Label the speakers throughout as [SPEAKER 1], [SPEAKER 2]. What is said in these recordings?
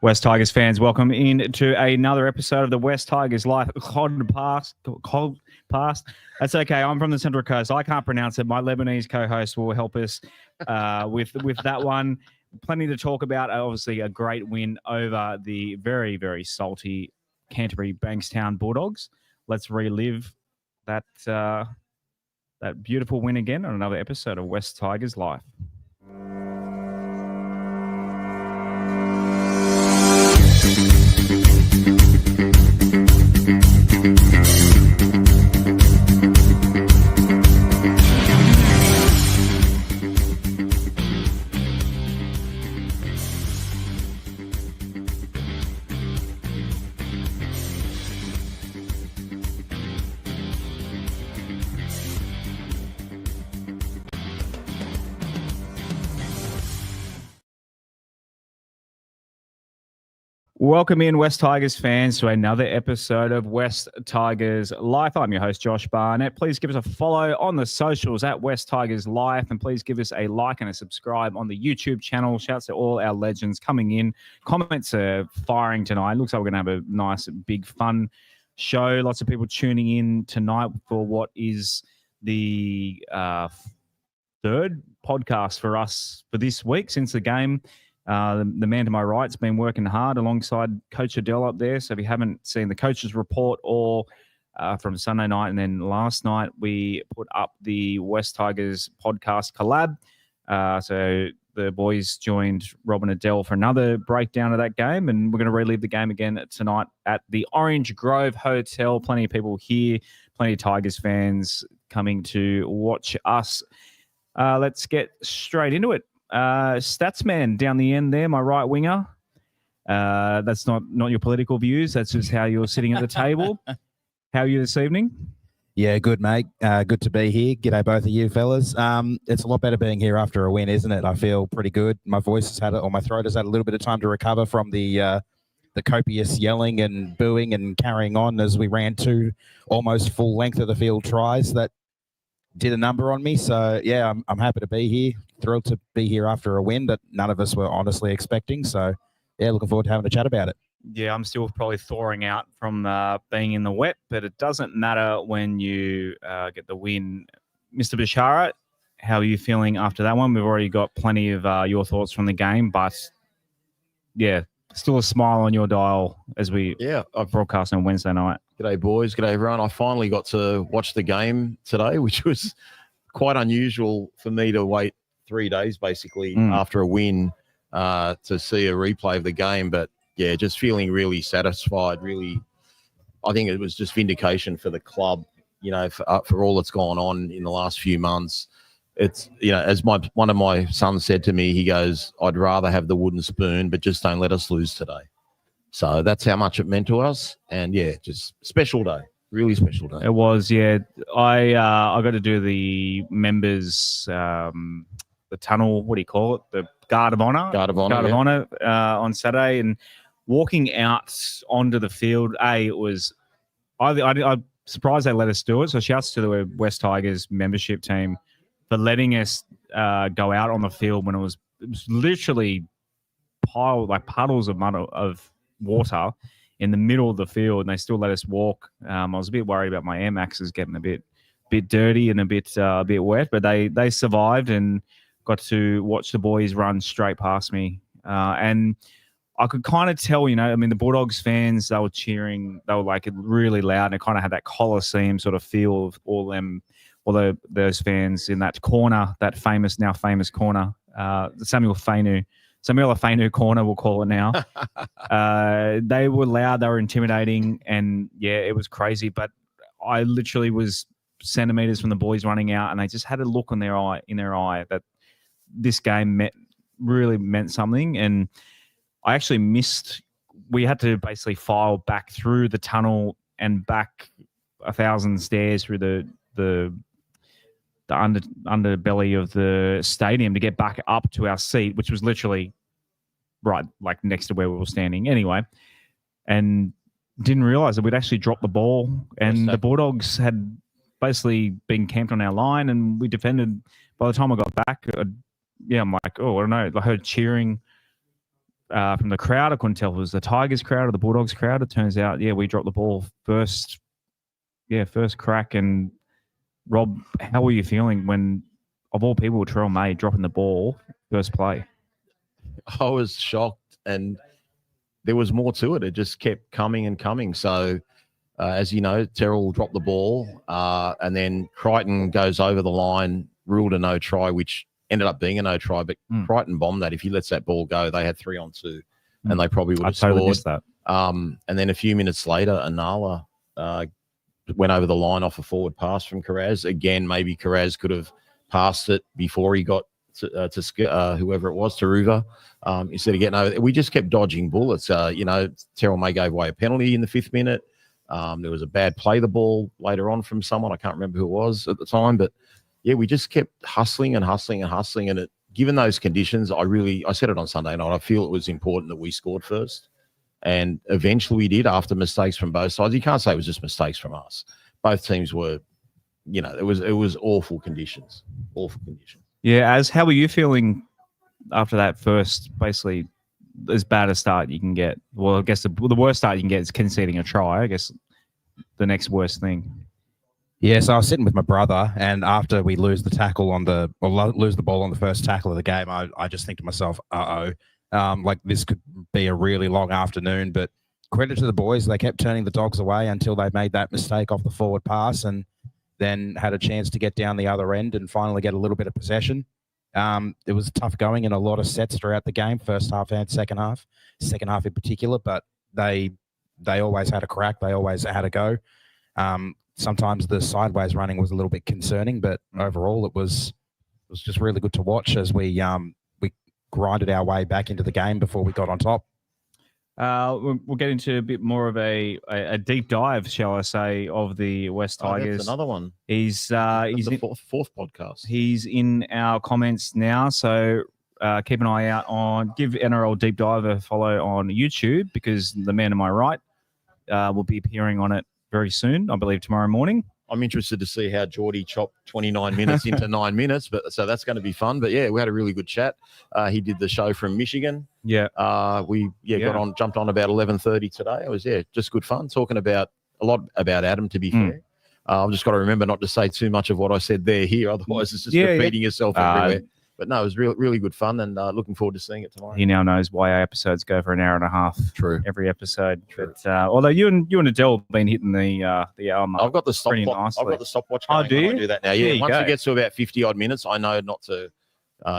[SPEAKER 1] West Tigers fans, welcome into another episode of the West Tigers Life podcast. That's okay. I'm from the Central Coast. I can't pronounce it. My Lebanese co-host will help us with that one. Plenty to talk about. Obviously, a great win over the very, very salty Canterbury Bankstown Bulldogs. Let's relive that beautiful win again on another episode of West Tigers Life. Welcome in, West Tigers fans, to another episode of West Tigers Life. I'm your host, Josh Barnett. Please give us a follow on the socials at West Tigers Life, and please give us a like and a subscribe on the YouTube channel. Shouts to all our legends coming in. Comments are firing tonight. Looks like we're going to have a nice, big, fun show. Lots of people tuning in tonight for what is the third podcast for us for this week since the game. The man to my right's been working hard alongside Coach Adele up there. So if you haven't seen the coach's report or from Sunday night and then last night, we put up the West Tigers podcast collab. So the boys joined Rob and Adele for another breakdown of that game, and we're going to relive the game again tonight at the Orange Grove Hotel. Plenty of people here, plenty of Tigers fans coming to watch us. Let's get straight into it. Statsman down the end there, my right winger. That's not your political views. That's just how you're sitting at the table. How are you this evening?
[SPEAKER 2] Yeah, good, mate. Good to be here. G'day, both of you fellas. It's a lot better being here after a win, isn't it? I feel pretty good. My voice has had it, or my throat has had a little bit of time to recover from the copious yelling and booing and carrying on as we ran two almost full length of the field tries that did a number on me. So yeah, I'm happy to be here. Thrilled to be here after a win that none of us were honestly expecting. So yeah, looking forward to having a chat about it.
[SPEAKER 1] Yeah, I'm still probably thawing out from being in the wet, but it doesn't matter when you get the win. Mr. Bashara, how are you feeling after that one? We've already got plenty of your thoughts from the game, but yeah, still a smile on your dial as we broadcast on Wednesday night.
[SPEAKER 3] G'day, boys. G'day, everyone. I finally got to watch the game today, which was quite unusual for me to wait 3 days, basically, after a win to see a replay of the game. But, yeah, just feeling really satisfied, really. I think it was just vindication for the club, you know, for all that's gone on in the last few months. It's, you know, as one of my sons said to me, he goes, I'd rather have the wooden spoon, but just don't let us lose today. So that's how much it meant to us. And, yeah, just special day. Really special day.
[SPEAKER 1] It was, yeah. I got to do the members, the tunnel, what do you call it? The Guard of Honour.
[SPEAKER 3] Guard of Honour
[SPEAKER 1] on Saturday. And walking out onto the field, it was I'm surprised they let us do it. So shouts to the West Tigers membership team for letting us go out on the field when it was literally puddles of water in the middle of the field, and they still let us walk. I was a bit worried about my Air Maxes getting a bit dirty and a bit wet, but they survived and got to watch the boys run straight past me. And I could kind of tell, you know, I mean, the Bulldogs fans, they were cheering, they were like really loud, and it kind of had that Coliseum sort of feel of all them, those fans in that corner, that now famous corner, the Samuel Fainu corner, we'll call it now. They were loud, they were intimidating, and yeah, it was crazy. But I literally was centimeters from the boys running out, and they just had a look in their eye that this game really meant something. And I actually missed. We had to basically file back through the tunnel and back 1,000 stairs through the underbelly of the stadium to get back up to our seat, which was literally right like next to where we were standing anyway, and didn't realize that we'd actually dropped the ball, and the Bulldogs had basically been camped on our line, and we defended. By the time I got back, I'm like, oh, I don't know. I heard cheering from the crowd. I couldn't tell if it was the Tigers crowd or the Bulldogs crowd. It turns out, we dropped the ball first crack. And Rob, how were you feeling when, of all people, Terrell May dropping the ball first play?
[SPEAKER 3] I was shocked, and there was more to it. It just kept coming and coming. So, as you know, Terrell dropped the ball, and then Crichton goes over the line, ruled a no try, which ended up being a no try. But Crichton bombed that. If he lets that ball go, they had 3-on-2, and they probably would have
[SPEAKER 1] totally
[SPEAKER 3] scored.
[SPEAKER 1] Missed that.
[SPEAKER 3] And then a few minutes later, Anala went over the line off a forward pass from Carraz. Again, maybe Carraz could have passed it before he got to whoever it was, to Ruva, instead of getting over. We just kept dodging bullets. Terrell May gave away a penalty in the 5th minute. There was a bad play the ball later on from someone. I can't remember who it was at the time, but yeah, we just kept hustling and hustling and hustling. And given those conditions, I said it on Sunday night, I feel it was important that we scored first. And eventually we did, after mistakes from both sides. You can't say it was just mistakes from us. Both teams were, it was awful conditions. Awful conditions.
[SPEAKER 1] Yeah, how were you feeling after that first, basically, as bad a start you can get? Well, I guess the worst start you can get is conceding a try. I guess the next worst thing.
[SPEAKER 2] Yeah, so I was sitting with my brother, and after we lose the ball on the first tackle of the game, I just think to myself, like this could be a really long afternoon. But credit to the boys, they kept turning the Dogs away until they made that mistake off the forward pass, and then had a chance to get down the other end and finally get a little bit of possession. It was tough going in a lot of sets throughout the game, first half and second half in particular, but they always had a crack. They always had a go. Sometimes the sideways running was a little bit concerning, but overall it was just really good to watch as we grinded our way back into the game before we got on top.
[SPEAKER 1] We'll get into a bit more of a deep dive, shall I say, of the West Tigers.
[SPEAKER 3] That's another one.
[SPEAKER 1] He's
[SPEAKER 3] the fourth podcast.
[SPEAKER 1] He's in our comments now, so keep an eye out give NRL Deep Dive a follow on YouTube, because the man to my right will be appearing on it very soon, I believe tomorrow morning.
[SPEAKER 3] I'm interested to see how Geordie chopped 29 minutes into 9 minutes, so that's going to be fun. But yeah, we had a really good chat. He did the show from Michigan.
[SPEAKER 1] Yeah.
[SPEAKER 3] Jumped on about 11:30 today. It was just good fun, talking about a lot about Adam, to be fair. I've just got to remember not to say too much of what I said here, otherwise it's just repeating yourself everywhere. But no, it was really good fun, and looking forward to seeing it tomorrow.
[SPEAKER 1] He now knows why our episodes go for an hour and a half.
[SPEAKER 3] True.
[SPEAKER 1] Every episode. True. But although you and Adele have been hitting the hour mark.
[SPEAKER 3] I've got the stopwatch.
[SPEAKER 1] Nicely.
[SPEAKER 3] I've got the stopwatch going.
[SPEAKER 1] Oh, do you?
[SPEAKER 3] I do that now. Yeah. Once it gets to about 50 odd minutes, I know not to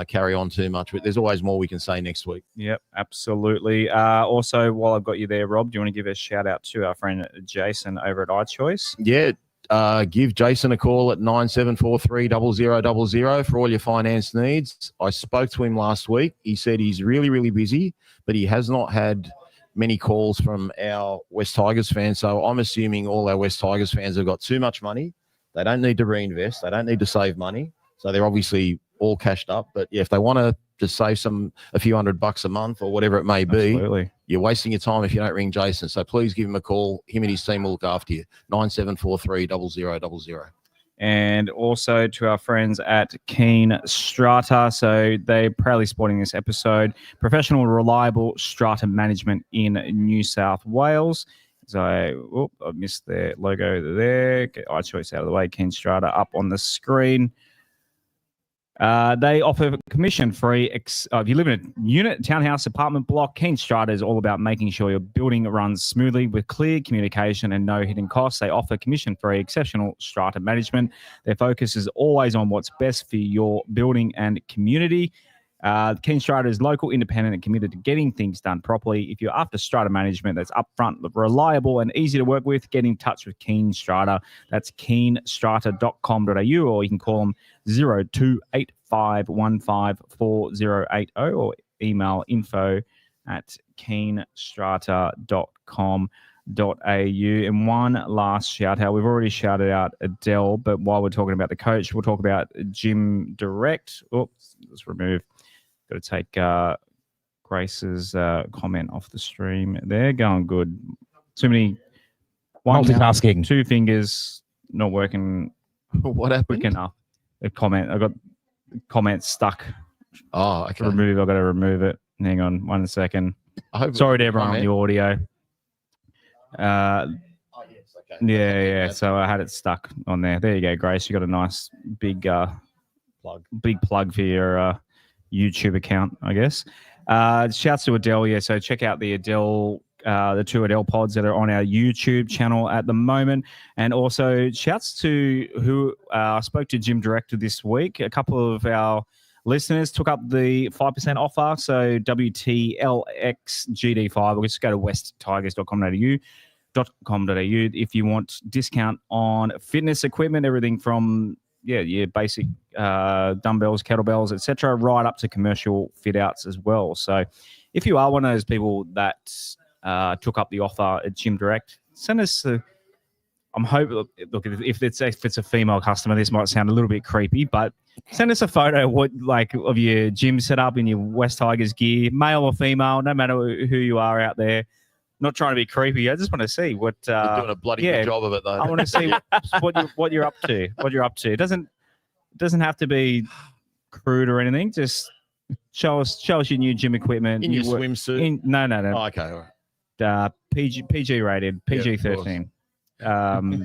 [SPEAKER 3] carry on too much. But there's always more we can say next week. Yep,
[SPEAKER 1] absolutely. Also, while I've got you there, Rob, do you want to give a shout out to our friend Jason over at iChoice?
[SPEAKER 3] Yeah. Give Jason a call at 9743 for all your finance needs. I spoke to him last week. He said he's really, really busy, but he has not had many calls from our West Tigers fans. So I'm assuming all our West Tigers fans have got too much money. They don't need to reinvest. They don't need to save money. So they're obviously all cashed up. But yeah, if they want to just save a few $100 a month or whatever it may be,
[SPEAKER 1] absolutely,
[SPEAKER 3] you're wasting your time if you don't ring Jason. So please give him a call. Him and his team will look after you. 9743
[SPEAKER 1] And also to our friends at Keen Strata. So they're proudly supporting this episode. Professional, reliable strata management in New South Wales. So I missed their logo there. Get iChoice out of the way. Keen Strata up on the screen. They offer commission-free. If you live in a unit, townhouse, apartment block, Keen Strata is all about making sure your building runs smoothly with clear communication and no hidden costs. They offer commission-free, exceptional strata management. Their focus is always on what's best for your building and community. Keen Strata is local, independent, and committed to getting things done properly. If you're after strata management that's upfront, reliable, and easy to work with, get in touch with Keen Strata. That's keenstrata.com.au, or you can call them 0285154080 or email info@keenstrata.com.au. And one last shout out. We've already shouted out Adele, but while we're talking about the coach, we'll talk about Jim Direct. Oops, let's remove. Got to take Grace's comment off the stream. They're going good. Too many.
[SPEAKER 2] Multitasking.
[SPEAKER 1] 2 fingers not working.
[SPEAKER 3] What happened?
[SPEAKER 1] Quick enough. A comment. I got comments stuck.
[SPEAKER 3] Oh, okay.
[SPEAKER 1] I've got to remove it. Hang on 1 second.
[SPEAKER 3] I hope
[SPEAKER 1] Sorry to everyone on the audio.
[SPEAKER 3] Oh, yes, okay.
[SPEAKER 1] Yeah. So I had it stuck on there. There you go, Grace. You got a nice big plug for your YouTube account, I guess. Shouts to Adele. Yeah, so check out the Adele. The 2 Adele pods that are on our YouTube channel at the moment. And also shouts to who I spoke to Jim Director this week. A couple of our listeners took up the 5% offer. So WTLXGD5. We'll just go to westtigers.com.au if you want discount on fitness equipment, everything from your basic dumbbells, kettlebells, etc., right up to commercial fit outs as well. So if you are one of those people that took up the offer at Gym Direct, send us I'm hoping, look, if it's a female customer, this might sound a little bit creepy, but send us a photo of your gym setup in your West Tigers gear, male or female, no matter who you are out there. Not trying to be creepy. I just want to see what
[SPEAKER 3] you're doing a bloody good job of it, though.
[SPEAKER 1] I want to see what you're up to. What you're up to. It doesn't have to be crude or anything. Just show us your new gym equipment.
[SPEAKER 3] In your swimsuit.
[SPEAKER 1] No.
[SPEAKER 3] Oh, okay. All right.
[SPEAKER 1] PG rated, PG-13.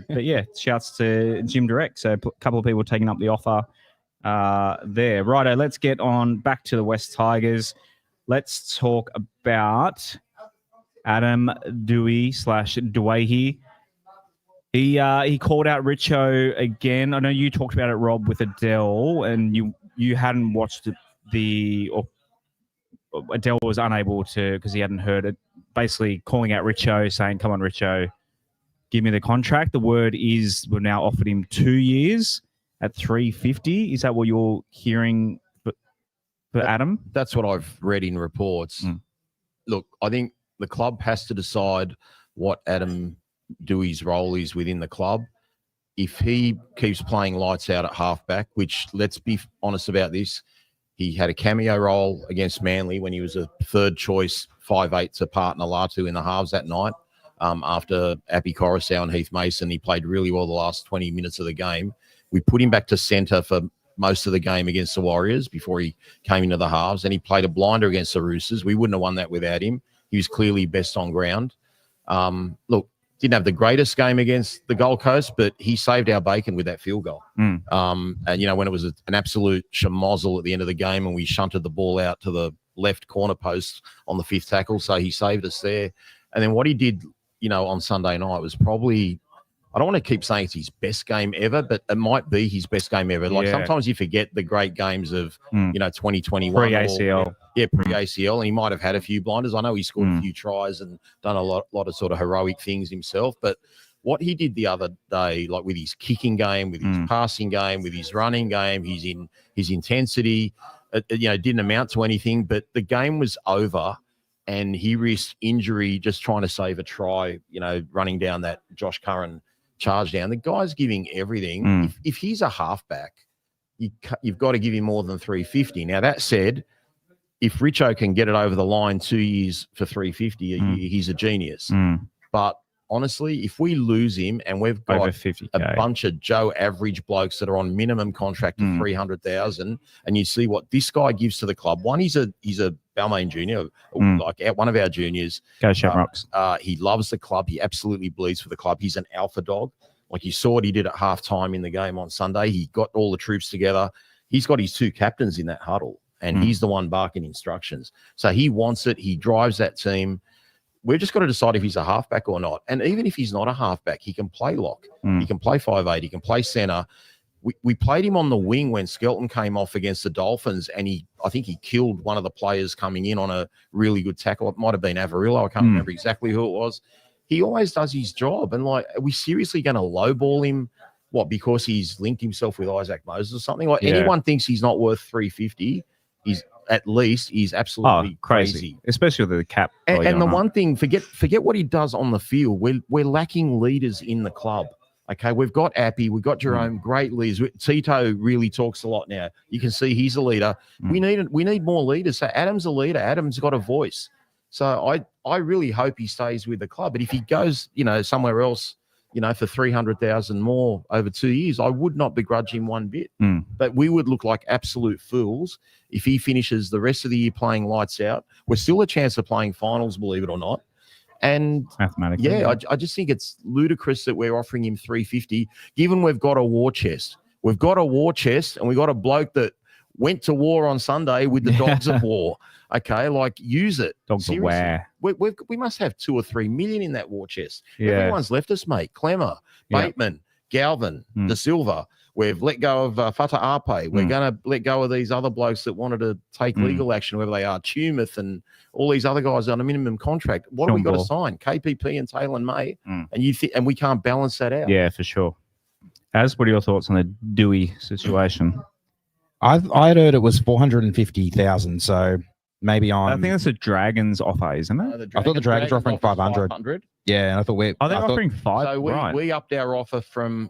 [SPEAKER 1] But yeah, shouts to Gym Direct. So a couple of people taking up the offer there. Righto, let's get on back to the West Tigers. Let's talk about Adam Doueihi. He called out Richo again. I know you talked about it, Rob, with Adele, and you hadn't watched or Adele was unable to because he hadn't heard it. Basically calling out Richo, saying, "Come on, Richo, give me the contract." The word is we've now offered him 2 years at $350. Is that what you're hearing for Adam?
[SPEAKER 3] That's what I've read in reports. Look, I think the club has to decide what Adam Doueihi's role is within the club. If he keeps playing lights out at halfback, which, let's be honest about this, he had a cameo role against Manly when he was a third choice 5'8" to partner Latu in the halves that night. After Appy Coruscant and Heath Mason, he played really well the last 20 minutes of the game. We put him back to centre for most of the game against the Warriors before he came into the halves, and he played a blinder against the Roosters. We wouldn't have won that without him. He was clearly best on ground. Look, didn't have the greatest game against the Gold Coast, but he saved our bacon with that field goal. And, when it was an absolute schmozzle at the end of the game and we shunted the ball out to the left corner post on the 5th tackle, so he saved us there. And then what he did, on Sunday night was probably, I don't want to keep saying it's his best game ever, but it might be his best game ever. Like sometimes you forget the great games of, 2021.
[SPEAKER 1] Pre-ACL.
[SPEAKER 3] Pre-ACL. And he might have had a few blinders. I know he scored a few tries and done a lot of sort of heroic things himself. But what he did the other day, like with his kicking game, with his passing game, with his running game, his intensity, didn't amount to anything. But the game was over and he risked injury just trying to save a try, running down that Josh Curran charge down. The guy's giving everything. If he's a halfback, you've got to give him more than 350. Now, that said, if Richo can get it over the line 2 years for 350 a year, he's a genius. But honestly, if we lose him and we've got a bunch of Joe average blokes that are on minimum contract of 300,000, and you see what this guy gives to the club. One, he's a Balmain junior, like one of our juniors.
[SPEAKER 1] Go Shamrocks.
[SPEAKER 3] He loves the club. He absolutely bleeds for the club. He's an alpha dog. Like you saw what he did at halftime in the game on Sunday. He got all the troops together. He's got his 2 captains in that huddle, and he's the one barking instructions. So he wants it. He drives that team. We've just got to decide if he's a halfback or not. And even if he's not a halfback, he can play lock. He can play 5'8". He can play centre. We played him on the wing when Skelton came off against the Dolphins, and I think he killed one of the players coming in on a really good tackle. It might have been Avarillo. I can't remember exactly who it was. He always does his job. And, are we seriously going to lowball him? What, because he's linked himself with Isaac Moses or something? Anyone thinks he's not worth 350, he's absolutely crazy.
[SPEAKER 1] Especially with the cap.
[SPEAKER 3] And the one thing, forget what he does on the field. We're lacking leaders in the club. Okay, we've got Appy, we've got Jerome, great leaders. Tito really talks a lot now. You can see he's a leader. We need more leaders. So Adam's a leader. Adam's got a voice. So I really hope he stays with the club. But if he goes, somewhere else, for 300,000 more over 2 years, I would not begrudge him one bit. But we would look like absolute fools if he finishes the rest of the year playing lights out. We're still a chance of playing finals, believe it or not. And
[SPEAKER 1] mathematically,
[SPEAKER 3] I just think it's ludicrous that we're offering him 350, given we've got a war chest. We've got a war chest, and we've got a bloke that went to war on Sunday with the dogs of war. Okay, like use it.
[SPEAKER 1] Dogs of war.
[SPEAKER 3] We must have 2 or 3 million in that war chest.
[SPEAKER 1] Yeah.
[SPEAKER 3] Everyone's left us, mate. Clemmer, Bateman, Galvin, De Silva. We've let go of Fata Ape. We're going to let go of these other blokes that wanted to take legal action, whether they are Tumith and all these other guys on a minimum contract. What have we got to sign? KPP and Taylor May, and we can't balance that out.
[SPEAKER 1] Yeah, for sure. What are your thoughts on the Doueihi situation?
[SPEAKER 2] I'd heard it was 450,000, so maybe on.
[SPEAKER 1] I think that's a Dragons offer, isn't it?
[SPEAKER 2] I thought the Dragons were offering 500. Yeah, and I thought
[SPEAKER 1] they're offering 5.
[SPEAKER 3] So
[SPEAKER 1] right.
[SPEAKER 3] we upped our offer from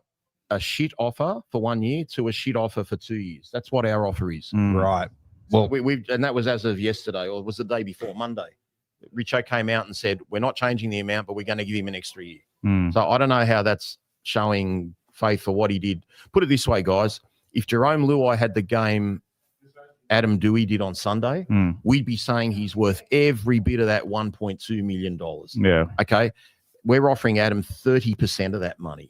[SPEAKER 3] a shit offer for 1 year to a shit offer for 2 years. That's what our offer is.
[SPEAKER 2] Right.
[SPEAKER 3] Well, we and that was as of yesterday, or was the day before, Monday. Richo came out and said, we're not changing the amount, but we're going to give him an extra year. So I don't know how that's showing faith for what he did. Put it this way, guys. If Jerome Luai had the game Adam Doueihi did on Sunday, we'd be saying he's worth every bit of that $1.2 million.
[SPEAKER 1] Yeah.
[SPEAKER 3] Okay. We're offering Adam 30% of that money.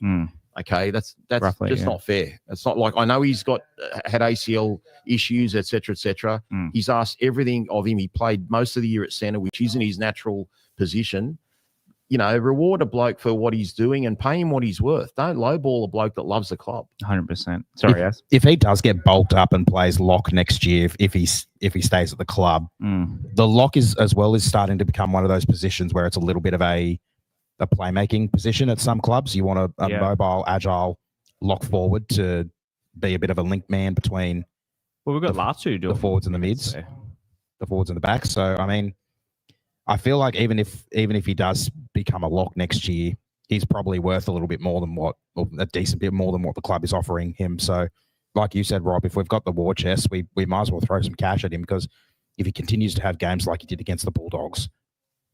[SPEAKER 3] Okay. That's roughly, just not fair. It's not like, I know he's had ACL issues, et cetera. He's asked everything of him. He played most of the year at centre, which isn't his natural position. Reward a bloke for what he's doing and pay him what he's worth. Don't lowball a bloke that loves the club.
[SPEAKER 1] 100%. Sorry,
[SPEAKER 2] if he does get bulked up and plays lock next year, if he stays at the club, the lock is starting to become one of those positions where it's a little bit of a playmaking position at some clubs. You want a mobile, agile lock forward to be a bit of a link man between.
[SPEAKER 1] Well, we've got Latu doing
[SPEAKER 2] the forwards and the mids, the forwards and the backs. So I mean, I feel like even if he does become a lock next year, he's probably worth a little bit more than a decent bit more than what the club is offering him. So, like you said, Rob, if we've got the war chest, we might as well throw some cash at him, because if he continues to have games like he did against the Bulldogs,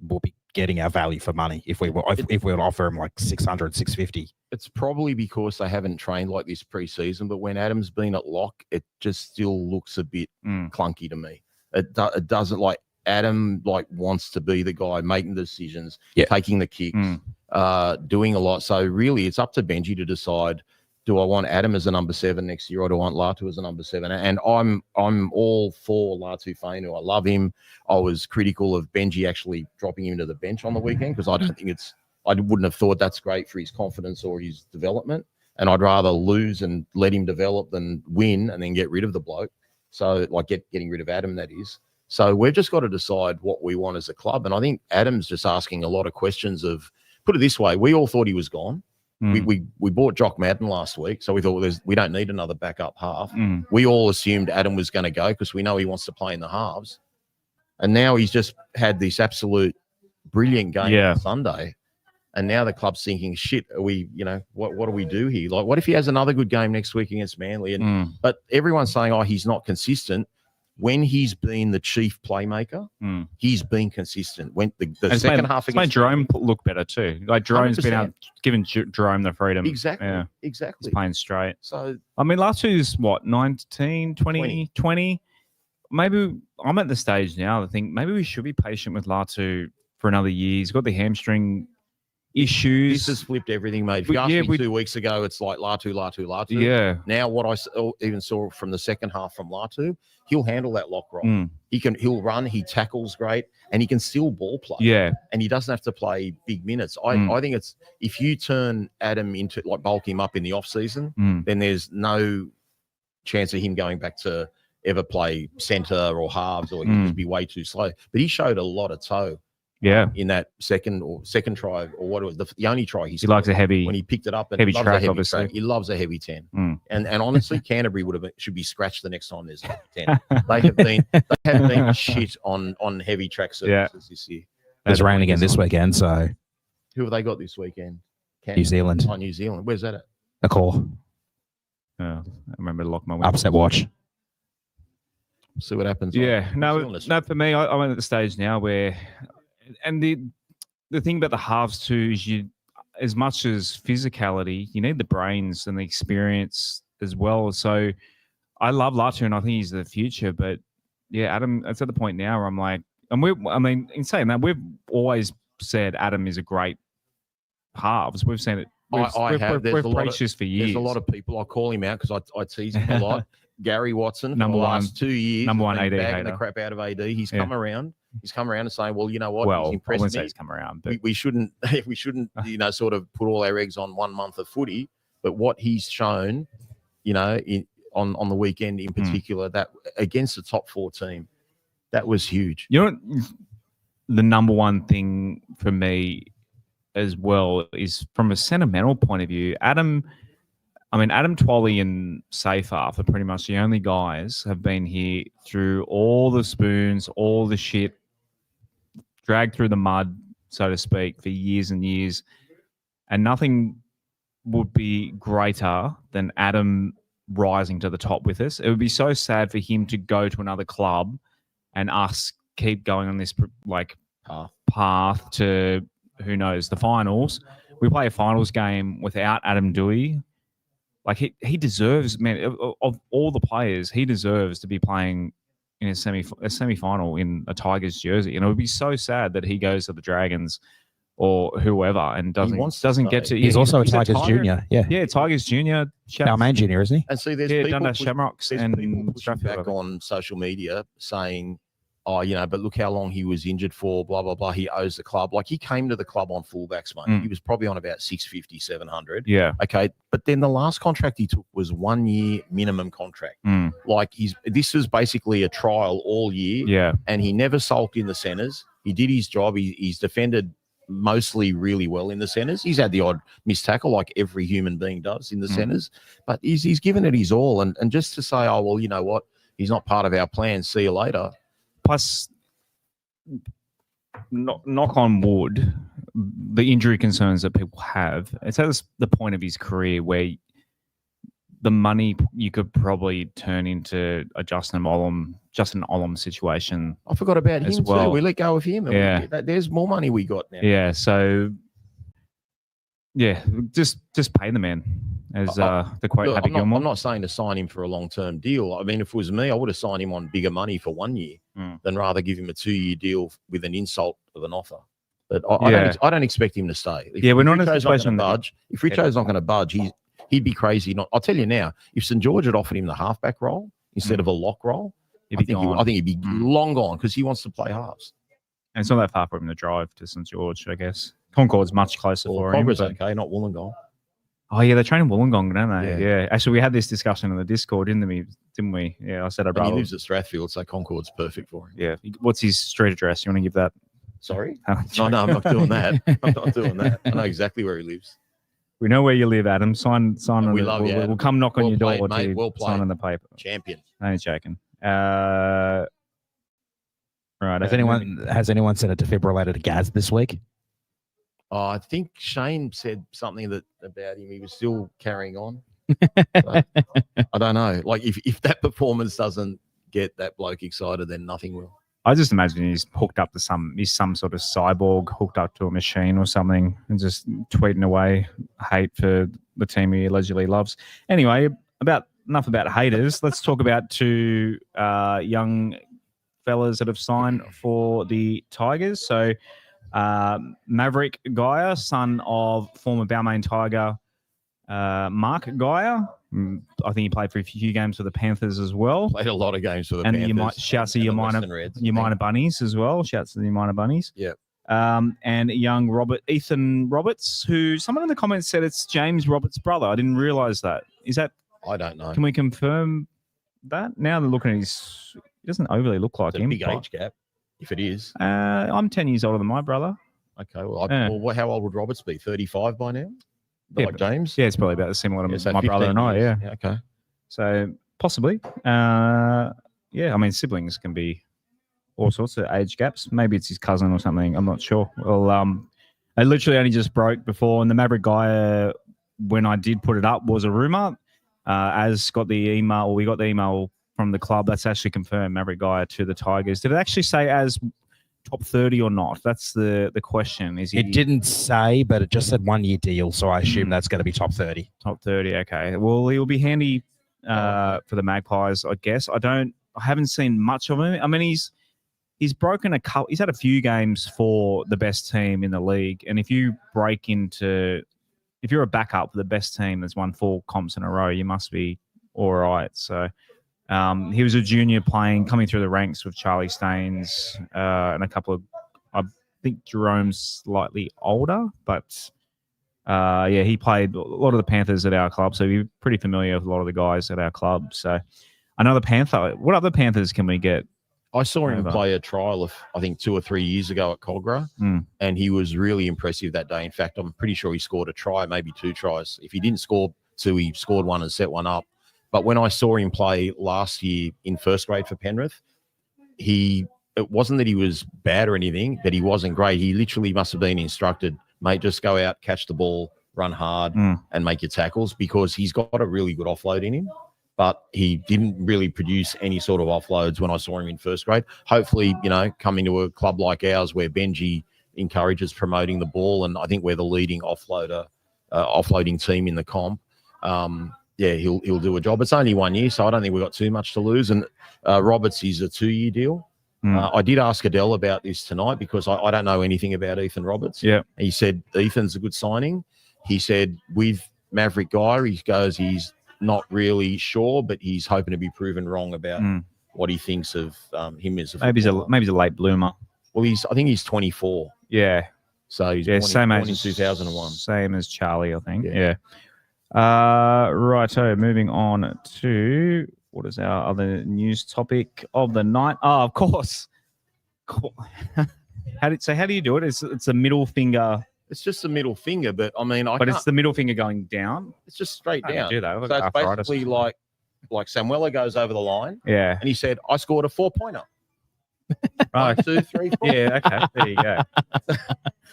[SPEAKER 2] we'll be getting our value for money if we would offer him like 600, 650. It's
[SPEAKER 3] probably because they haven't trained like this pre-season, but when Adam's been at lock, it just still looks a bit clunky to me. It doesn't like. Adam wants to be the guy making the decisions, taking the kicks, doing a lot. So really, it's up to Benji to decide: do I want Adam as a number 7 next year, or do I want Latu as a number 7? And I'm all for Latu Fainu. I love him. I was critical of Benji actually dropping him to the bench on the weekend, because I don't think I wouldn't have thought that's great for his confidence or his development. And I'd rather lose and let him develop than win and then get rid of the bloke. So getting rid of Adam, that is. So we've just got to decide what we want as a club. And I think Adam's just asking a lot of questions of, put it this way, we all thought he was gone. We bought Jock Madden last week, so we thought we don't need another backup half. We all assumed Adam was going to go because we know he wants to play in the halves. And now he's just had this absolute brilliant game on Sunday. And now the club's thinking, shit, are we, what do we do here? Like, what if he has another good game next week against Manly? But everyone's saying, oh, he's not consistent. When he's been the chief playmaker, he's been consistent. When the second half against
[SPEAKER 1] made Jerome look better too. Like Jerome's 100%. Been out giving Jerome the freedom.
[SPEAKER 3] Exactly.
[SPEAKER 1] Yeah.
[SPEAKER 3] Exactly.
[SPEAKER 1] He's playing straight.
[SPEAKER 3] So
[SPEAKER 1] I mean, Latu's what, 19, 20? Maybe I'm at the stage now to think maybe we should be patient with Latu for another year. He's got the hamstring issues.
[SPEAKER 3] This has flipped everything, mate. If you asked me 2 weeks ago, it's like Latu.
[SPEAKER 1] Yeah.
[SPEAKER 3] Now what I even saw from the second half from Latu, he'll handle that lock role. He'll run, he tackles great, and he can still ball play.
[SPEAKER 1] Yeah.
[SPEAKER 3] And he doesn't have to play big minutes. I think it's, if you turn Adam into, bulk him up in the off season, then there's no chance of him going back to ever play centre or halves, or he'd just be way too slow. But he showed a lot of toe.
[SPEAKER 1] Yeah,
[SPEAKER 3] in that second try, or what it was, the only try he
[SPEAKER 1] likes a heavy,
[SPEAKER 3] when he picked it up, and
[SPEAKER 1] heavy
[SPEAKER 3] loves
[SPEAKER 1] track,
[SPEAKER 3] a heavy
[SPEAKER 1] obviously.
[SPEAKER 3] Track. He loves a heavy 10. And honestly, Canterbury should be scratched the next time there's a 10. They have been shit on heavy track surfaces this year.
[SPEAKER 2] It's raining again this weekend, so
[SPEAKER 3] who have they got this weekend?
[SPEAKER 2] New Zealand.
[SPEAKER 3] Oh, New Zealand. Where's that at?
[SPEAKER 2] A call.
[SPEAKER 1] I remember to lock my window.
[SPEAKER 2] Upset watch.
[SPEAKER 3] See what happens.
[SPEAKER 1] Yeah, no. For me, I'm at the stage now where. And the thing about the halves too is as much as physicality, you need the brains and the experience as well. So I love Latu and I think he's the future. But yeah, Adam, it's at the point now where I'm like, in saying that, we've always said Adam is a great halves. We've seen it. We've preached this for years.
[SPEAKER 3] There's a lot of people. I call him out because I tease him a lot. Gary Watson, for the last 2 years,
[SPEAKER 1] number one AD
[SPEAKER 3] bagging the crap out of AD. He's come around. He's come around and saying, "Well, you know what?
[SPEAKER 1] Well,
[SPEAKER 3] he's impressed
[SPEAKER 1] I wouldn't
[SPEAKER 3] me.
[SPEAKER 1] say he's come around, but
[SPEAKER 3] we shouldn't, sort of put all our eggs on 1 month of footy. But what he's shown, on the weekend in particular, that against the top 4 team, that was huge.
[SPEAKER 1] You know, the number one thing for me as well is from a sentimental point of view. Adam Doueihi and Safar are pretty much the only guys have been here through all the spoons, all the shit, dragged through the mud, so to speak, for years and years. And nothing would be greater than Adam rising to the top with us. It would be so sad for him to go to another club and us keep going on this path to, who knows, the finals. We play a finals game without Adam Doueihi. Like he deserves, man, of all the players, he deserves to be playing in a semi-final in a Tigers jersey. And it would be so sad that he goes to the Dragons or whoever and doesn't get to.
[SPEAKER 2] He's also a Tigers junior. Yeah,
[SPEAKER 1] Tigers junior.
[SPEAKER 2] Our main junior, isn't he?
[SPEAKER 3] And see, there's people,
[SPEAKER 1] Dundas Shamrocks and
[SPEAKER 3] people pushing back on social media saying, "Oh, but look how long he was injured for, blah, blah, blah. He owes the club." Like, he came to the club on fullbacks money. He was probably on about 650, 700.
[SPEAKER 1] Yeah.
[SPEAKER 3] Okay. But then the last contract he took was 1 year minimum contract. Like, this was basically a trial all year.
[SPEAKER 1] Yeah.
[SPEAKER 3] And he never sulked in the centres. He did his job. He's defended mostly really well in the centres. He's had the odd missed tackle like every human being does in the centres. But he's given it his all. And just to say, oh, well, you know what? He's not part of our plan. See you later.
[SPEAKER 1] Plus, knock on wood, the injury concerns that people have, it's at the point of his career where the money you could probably turn into a Justin Olam situation.
[SPEAKER 3] I forgot about him
[SPEAKER 1] well.
[SPEAKER 3] too. We let go of him.
[SPEAKER 1] Yeah.
[SPEAKER 3] There's more money we got now.
[SPEAKER 1] Yeah, so, yeah, just pay the man. As the quote Happy Gilmore.
[SPEAKER 3] I'm not saying to sign him for a long-term deal. I mean, if it was me, I would have signed him on bigger money for 1 year than rather give him a 2-year deal with an insult of an offer. But I don't expect him to stay.
[SPEAKER 1] We're not in a situation
[SPEAKER 3] budge. If Richo's not going to budge, he'd be crazy. I'll tell you now, if St George had offered him the halfback role instead of a lock role, I think he'd be long gone because he wants to play halves.
[SPEAKER 1] And it's not that far for him to drive to St George, I guess. Concord's much closer for him.
[SPEAKER 3] Concorde's okay, not Wollongong.
[SPEAKER 1] Oh, yeah, they train in Wollongong, don't they? Yeah. Actually, we had this discussion in the Discord, didn't we? Yeah, I said I'd rather.
[SPEAKER 3] He lives at Strathfield, so Concord's perfect for him.
[SPEAKER 1] Yeah. What's his street address? You want to give that?
[SPEAKER 3] Sorry? No, I'm not doing that. I'm not doing that. I know exactly where he lives.
[SPEAKER 1] We know where you live, Adam. Sign on.
[SPEAKER 3] We love you.
[SPEAKER 1] We'll come knock on your door
[SPEAKER 3] mate.
[SPEAKER 1] to sign on the paper.
[SPEAKER 3] Champion.
[SPEAKER 1] I ain't joking. Right.
[SPEAKER 2] Has anyone sent a defibrillator to Gaz this week?
[SPEAKER 3] Oh, I think Shane said something about him. He was still carrying on. So, I don't know. Like, if that performance doesn't get that bloke excited, then nothing will.
[SPEAKER 1] I just imagine he's hooked up to he's some sort of cyborg hooked up to a machine or something and just tweeting away hate for the team he allegedly loves. Anyway, enough about haters. Let's talk about 2 young fellas that have signed for the Tigers. So, Maverick Geyer, son of former Balmain Tiger Mark Geyer. I think he played for a few games for the Panthers as well.
[SPEAKER 3] Played a lot of games for the Panthers.
[SPEAKER 1] Shouts to your minor bunnies as well. Shouts to the minor bunnies.
[SPEAKER 3] Yeah.
[SPEAKER 1] And young Ethan Roberts, who someone in the comments said it's James Roberts' brother. I didn't realise that. Is that?
[SPEAKER 3] I don't know.
[SPEAKER 1] Can we confirm that? Now they're looking at he doesn't overly look like him.
[SPEAKER 3] Big age gap. If it is,
[SPEAKER 1] I'm 10 years older than my brother.
[SPEAKER 3] Okay, well, how old would Roberts be? 35 by now? Like James?
[SPEAKER 1] Yeah, it's probably about similar to my brother and I, yeah.
[SPEAKER 3] Okay.
[SPEAKER 1] So, possibly. I mean, siblings can be all sorts of age gaps. Maybe it's his cousin or something. I'm not sure. Well, I literally only just broke before, and the Maverick guy, when I did put it up, was a rumor. As got the email, or we got the email from the club, that's actually confirmed Maverick guy to the Tigers. Did it actually say as top 30 or not? That's the question. Is he
[SPEAKER 2] It didn't say, but it just said 1 year deal, so I assume that's going to be top 30.
[SPEAKER 1] top 30? Okay. Well, he will be handy for the Magpies, I guess. I haven't seen much of him. I mean, he's broken a couple. He's had a few games for the best team in the league, and if you're a backup for the best team that's won 4 comps in a row, you must be all right. So he was a junior coming through the ranks with Charlie Staines and a couple of, I think Jerome's slightly older, but he played a lot of the Panthers at our club, so we're pretty familiar with a lot of the guys at our club. So another Panther. What other Panthers can we get?
[SPEAKER 3] I saw him play a trial I think 2 or 3 years ago at Cogra, and he was really impressive that day. In fact, I'm pretty sure he scored a try, maybe 2 tries. If he didn't score 2, he scored 1 and set 1 up. But when I saw him play last year in first grade for Penrith, it wasn't that he was bad or anything, that he wasn't great. He literally must have been instructed, mate, just go out, catch the ball, run hard, and make your tackles, because he's got a really good offload in him. But he didn't really produce any sort of offloads when I saw him in first grade. Hopefully, coming to a club like ours where Benji encourages promoting the ball, and I think we're the leading offloading team in the comp. He'll do a job. It's only 1 year, so I don't think we've got too much to lose. And Roberts is a 2-year deal. I did ask Adele about this tonight because I don't know anything about Ethan Roberts.
[SPEAKER 1] Yeah,
[SPEAKER 3] he said Ethan's a good signing. He said with Maverick Guy, he goes, he's not really sure, but he's hoping to be proven wrong about what he thinks of him as a footballer.
[SPEAKER 1] Maybe he's a late bloomer.
[SPEAKER 3] Well, I think he's 24.
[SPEAKER 1] Yeah.
[SPEAKER 3] So he's
[SPEAKER 1] same age
[SPEAKER 3] in 2001.
[SPEAKER 1] Same as Charlie, I think. Yeah. Right. So moving on to what is our other news topic of the night? Oh, of course. How do you do it? It's a middle finger.
[SPEAKER 3] It's just a middle finger, but I mean,
[SPEAKER 1] it's the middle finger going down.
[SPEAKER 3] It's just straight down.
[SPEAKER 1] Do that.
[SPEAKER 3] So it's basically like Samuela goes over the line.
[SPEAKER 1] Yeah.
[SPEAKER 3] And he said, I scored a 4-pointer.
[SPEAKER 1] Right.
[SPEAKER 3] 1, 2, 3, 4.
[SPEAKER 1] Yeah. Okay. There you go.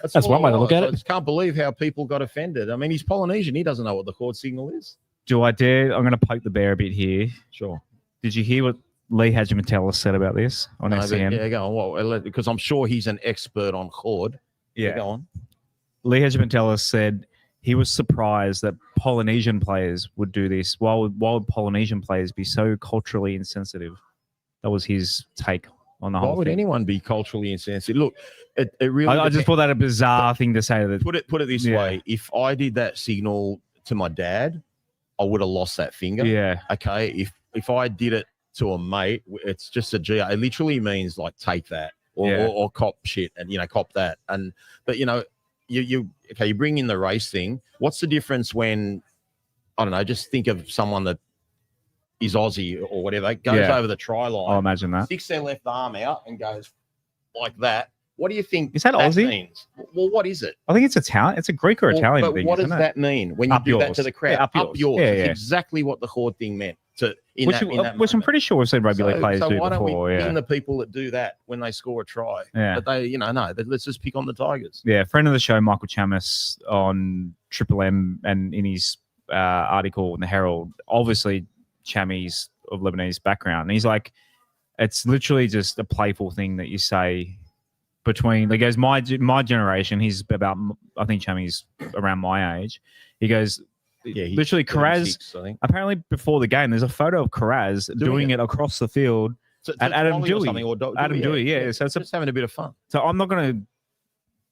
[SPEAKER 2] That's one way to look at it.
[SPEAKER 3] I just can't believe how people got offended. I mean, he's Polynesian. He doesn't know what the chord signal is.
[SPEAKER 1] Do I dare? I'm going to poke the bear a bit here.
[SPEAKER 3] Sure.
[SPEAKER 1] Did you hear what Lee Hadjimatella said about this on SCN?
[SPEAKER 3] Yeah, go on. Well, because I'm sure he's an expert on chord.
[SPEAKER 1] Yeah.
[SPEAKER 3] Go on.
[SPEAKER 1] Lee Hadjimatella said he was surprised that Polynesian players would do this. Why would Polynesian players be so culturally insensitive? That was his take on the whole thing.
[SPEAKER 3] Why would anyone be culturally insensitive? Look, it really.
[SPEAKER 1] I just thought that a bizarre thing to say. That
[SPEAKER 3] put it this way: if I did that signal to my dad, I would have lost that finger.
[SPEAKER 1] Yeah.
[SPEAKER 3] Okay. If I did it to a mate, it's just a G. It literally means like take that or cop shit and cop that. But you bring in the race thing. What's the difference when, I don't know, just think of someone that is Aussie or whatever, goes over the try line.
[SPEAKER 1] I'll imagine that.
[SPEAKER 3] Sticks their left arm out and goes like that. What do you think
[SPEAKER 1] is that Aussie?
[SPEAKER 3] Means? Well, what is it?
[SPEAKER 1] I think it's Italian. It's a Greek or Italian
[SPEAKER 3] but
[SPEAKER 1] thing.
[SPEAKER 3] What does that mean when you do that to the crowd?
[SPEAKER 1] Yeah, up yours. Yeah,
[SPEAKER 3] It's exactly what the chord thing meant.
[SPEAKER 1] Which I'm pretty sure we've seen rugby league players do before.
[SPEAKER 3] So why don't we pin the people that do that when they score a try?
[SPEAKER 1] Yeah.
[SPEAKER 3] But they, let's just pick on the Tigers.
[SPEAKER 1] Yeah, friend of the show, Michael Chamis on Triple M and in his article in the Herald, obviously Chamis of Lebanese background. And he's like, it's literally just a playful thing that you say between, he goes, my generation, he's about, I think Chamis around my age. He goes, literally Karaz, apparently before the game, there's a photo of Karaz doing it across the field at Adam Doueihi. Adam Doueihi, yeah. So it's
[SPEAKER 3] just having a bit of fun.
[SPEAKER 1] So I'm not going to...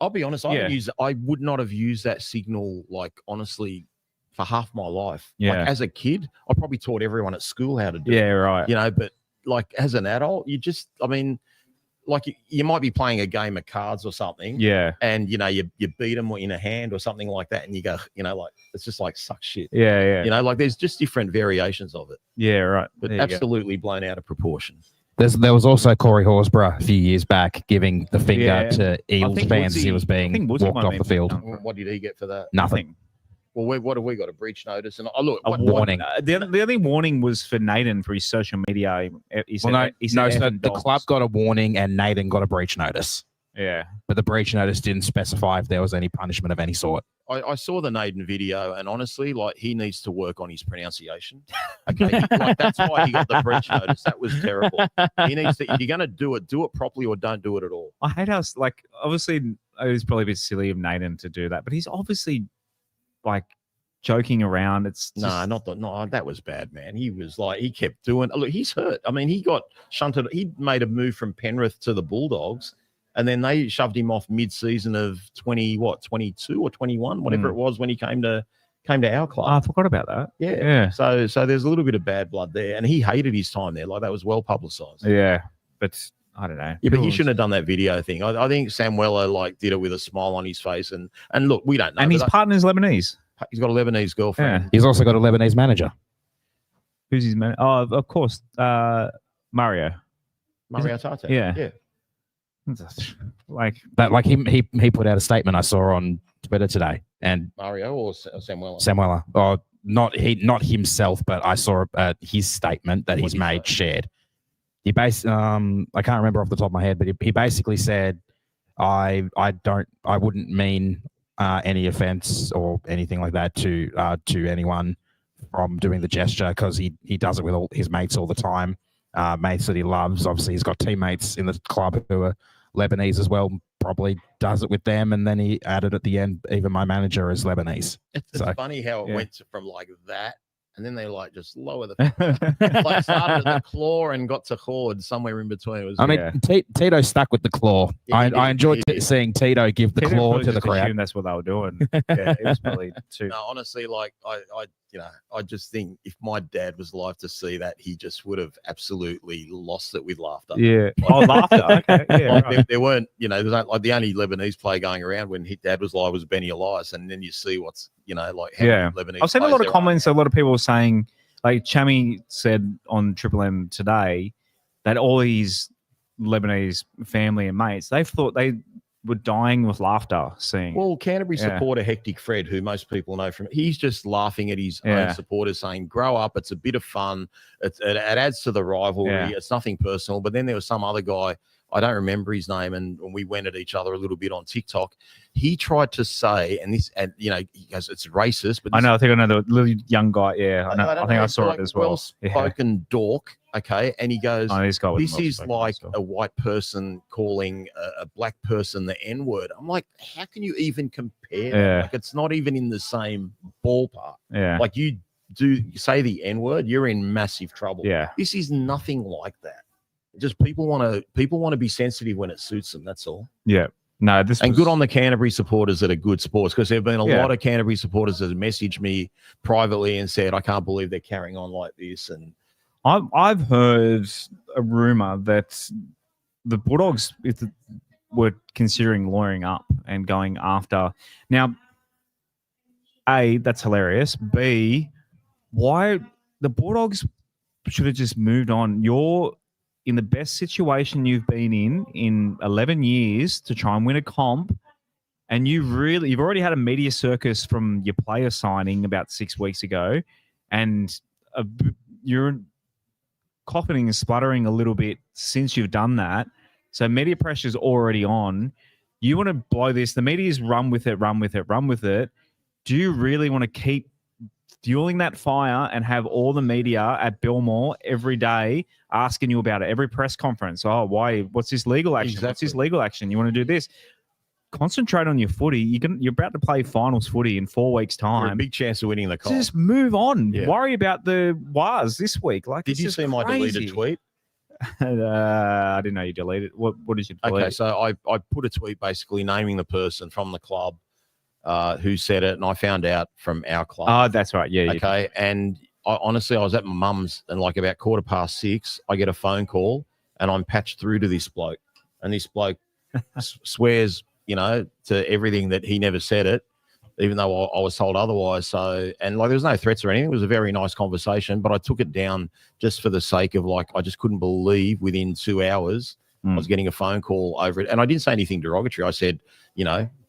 [SPEAKER 3] I'll be honest, I would not have used that signal, like, honestly, for half my life.
[SPEAKER 1] Yeah.
[SPEAKER 3] Like, as a kid, I probably taught everyone at school how to do it.
[SPEAKER 1] Yeah, right.
[SPEAKER 3] But, like, as an adult, like you might be playing a game of cards or something.
[SPEAKER 1] Yeah.
[SPEAKER 3] And, you beat them in a hand or something like that. And you go, like, it's just like suck shit.
[SPEAKER 1] Yeah, yeah.
[SPEAKER 3] Like there's just different variations of it.
[SPEAKER 1] Yeah, right.
[SPEAKER 3] But absolutely blown out of proportion.
[SPEAKER 2] There was also Corey Horsburgh a few years back giving the finger to Eels fans as he was being walked off the field.
[SPEAKER 3] What did he get for that?
[SPEAKER 2] Nothing.
[SPEAKER 3] Well, what have we got? A breach notice? And look,
[SPEAKER 2] a warning.
[SPEAKER 1] The only warning was for Nathan for his social media. He said,
[SPEAKER 2] the club got a warning and Nathan got a breach notice.
[SPEAKER 1] Yeah.
[SPEAKER 2] But the breach notice didn't specify if there was any punishment of any sort.
[SPEAKER 3] I saw the Naden video, and honestly, like, he needs to work on his pronunciation. Okay, like, that's why he got the breach notice. That was terrible. He needs to. If you're going to do it properly, or don't do it at all.
[SPEAKER 1] I hate how, like, obviously it was probably a bit silly of Naden to do that, but he's obviously like joking around. It's just...
[SPEAKER 3] no, that was bad, man. He was like, he kept doing. Look, he's hurt. I mean, he got shunted. He made a move from Penrith to the Bulldogs. And then they shoved him off mid-season of 22 or 21, whatever it was, when he came to our club.
[SPEAKER 1] Oh, I forgot about that.
[SPEAKER 3] Yeah. So there's a little bit of bad blood there, and he hated his time there. Like, that was well publicised.
[SPEAKER 1] Yeah, but I don't know.
[SPEAKER 3] Yeah, but he shouldn't have done that video thing. I think Samuela like did it with a smile on his face, and look, we don't know.
[SPEAKER 1] And his partner's Lebanese.
[SPEAKER 3] He's got a Lebanese girlfriend.
[SPEAKER 1] Yeah.
[SPEAKER 2] He's also got a Lebanese manager.
[SPEAKER 1] Who's his manager? Oh, of course, Mario
[SPEAKER 3] Tate.
[SPEAKER 1] Yeah. Like
[SPEAKER 2] that, like he put out a statement I saw on Twitter today, and
[SPEAKER 3] Mario or Samuela?
[SPEAKER 2] Samuela, or not himself, but I saw his statement that he's made shared. He I can't remember off the top of my head, but he basically said, I wouldn't mean any offense or anything like that to anyone from doing the gesture, because he does it with all his mates all the time, mates that he loves. Obviously, he's got teammates in the club who are Lebanese as well, probably does it with them. And then he added at the end, even my manager is Lebanese.
[SPEAKER 3] It's funny how it went from like that, and then they like just lower the like started at the claw and got to chord somewhere in between. It was,
[SPEAKER 2] Tito stuck with the claw.
[SPEAKER 3] Yeah,
[SPEAKER 2] I enjoyed seeing Tito give the claw to the crowd.
[SPEAKER 1] That's what they were doing. Yeah, it was probably too.
[SPEAKER 3] No, honestly, like I just think if my dad was alive to see that, he just would have absolutely lost it with laughter.
[SPEAKER 1] Yeah. Laughter. Okay. Yeah.
[SPEAKER 3] Like,
[SPEAKER 1] right.
[SPEAKER 3] there weren't, there's like the only Lebanese player going around when his dad was alive was Benny Elias, and then you see what's, like how many Lebanese.
[SPEAKER 1] I've seen a lot of comments. A lot of people saying, like Chammy said on Triple M today, that all his Lebanese family and mates, they thought they were dying with laughter seeing.
[SPEAKER 3] Well, Canterbury supporter Hectic Fred, who most people know from, he's just laughing at his own supporters, saying, grow up, it's a bit of fun, it adds to the rivalry, it's nothing personal. But then there was some other guy, I don't remember his name, and when we went at each other a little bit on TikTok, he tried to say, and he goes, it's racist. But
[SPEAKER 1] I know, I think I know the little young guy. Yeah, I think I saw
[SPEAKER 3] like
[SPEAKER 1] it as well.
[SPEAKER 3] Well-spoken dork, okay, and he goes, this is like a white person calling a black person the N-word. I'm like, how can you even compare that? Like, it's not even in the same ballpark.
[SPEAKER 1] Yeah,
[SPEAKER 3] like, you say the N-word, you're in massive trouble.
[SPEAKER 1] Yeah,
[SPEAKER 3] this is nothing like that. Just people want to be sensitive when it suits them. That's all.
[SPEAKER 1] Yeah. No,
[SPEAKER 3] good on the Canterbury supporters that are good sports, because there have been a lot of Canterbury supporters that have messaged me privately and said, I can't believe they're carrying on like this. And
[SPEAKER 1] I've heard a rumor that the Bulldogs were considering lawyering up and going after. Now, A, that's hilarious. B, why the Bulldogs should have just moved on. You're in the best situation you've been in 11 years to try and win a comp, and you've already had a media circus from your player signing about 6 weeks ago, and you're coughing and spluttering a little bit since you've done that. So media pressure's already on. You want to blow this. The media's run with it. Do you really want to keep fueling that fire and have all the media at Belmore every day asking you about it, every press conference? Oh, why? What's this legal action?
[SPEAKER 3] Exactly.
[SPEAKER 1] What's this legal action? You want to do this? Concentrate on your footy. You're about to play finals footy in 4 weeks' time.
[SPEAKER 3] You're a big chance of winning the comp.
[SPEAKER 1] Just move on.
[SPEAKER 3] Yeah.
[SPEAKER 1] Worry about the wires this week. Like,
[SPEAKER 3] did you see my deleted tweet?
[SPEAKER 1] I didn't know you deleted. What did you delete?
[SPEAKER 3] Okay, so I put a tweet basically naming the person from the club who said it, and I found out from our club.
[SPEAKER 1] Oh, that's right. Yeah.
[SPEAKER 3] Okay, and honestly, I was at my mum's, and like about 6:15, I get a phone call, and I'm patched through to this bloke, and this bloke swears, to everything that he never said it, even though I was told otherwise. So, and like, there was no threats or anything. It was a very nice conversation, but I took it down just for the sake of, like, I just couldn't believe within 2 hours I was getting a phone call over it. And I didn't say anything derogatory. I said,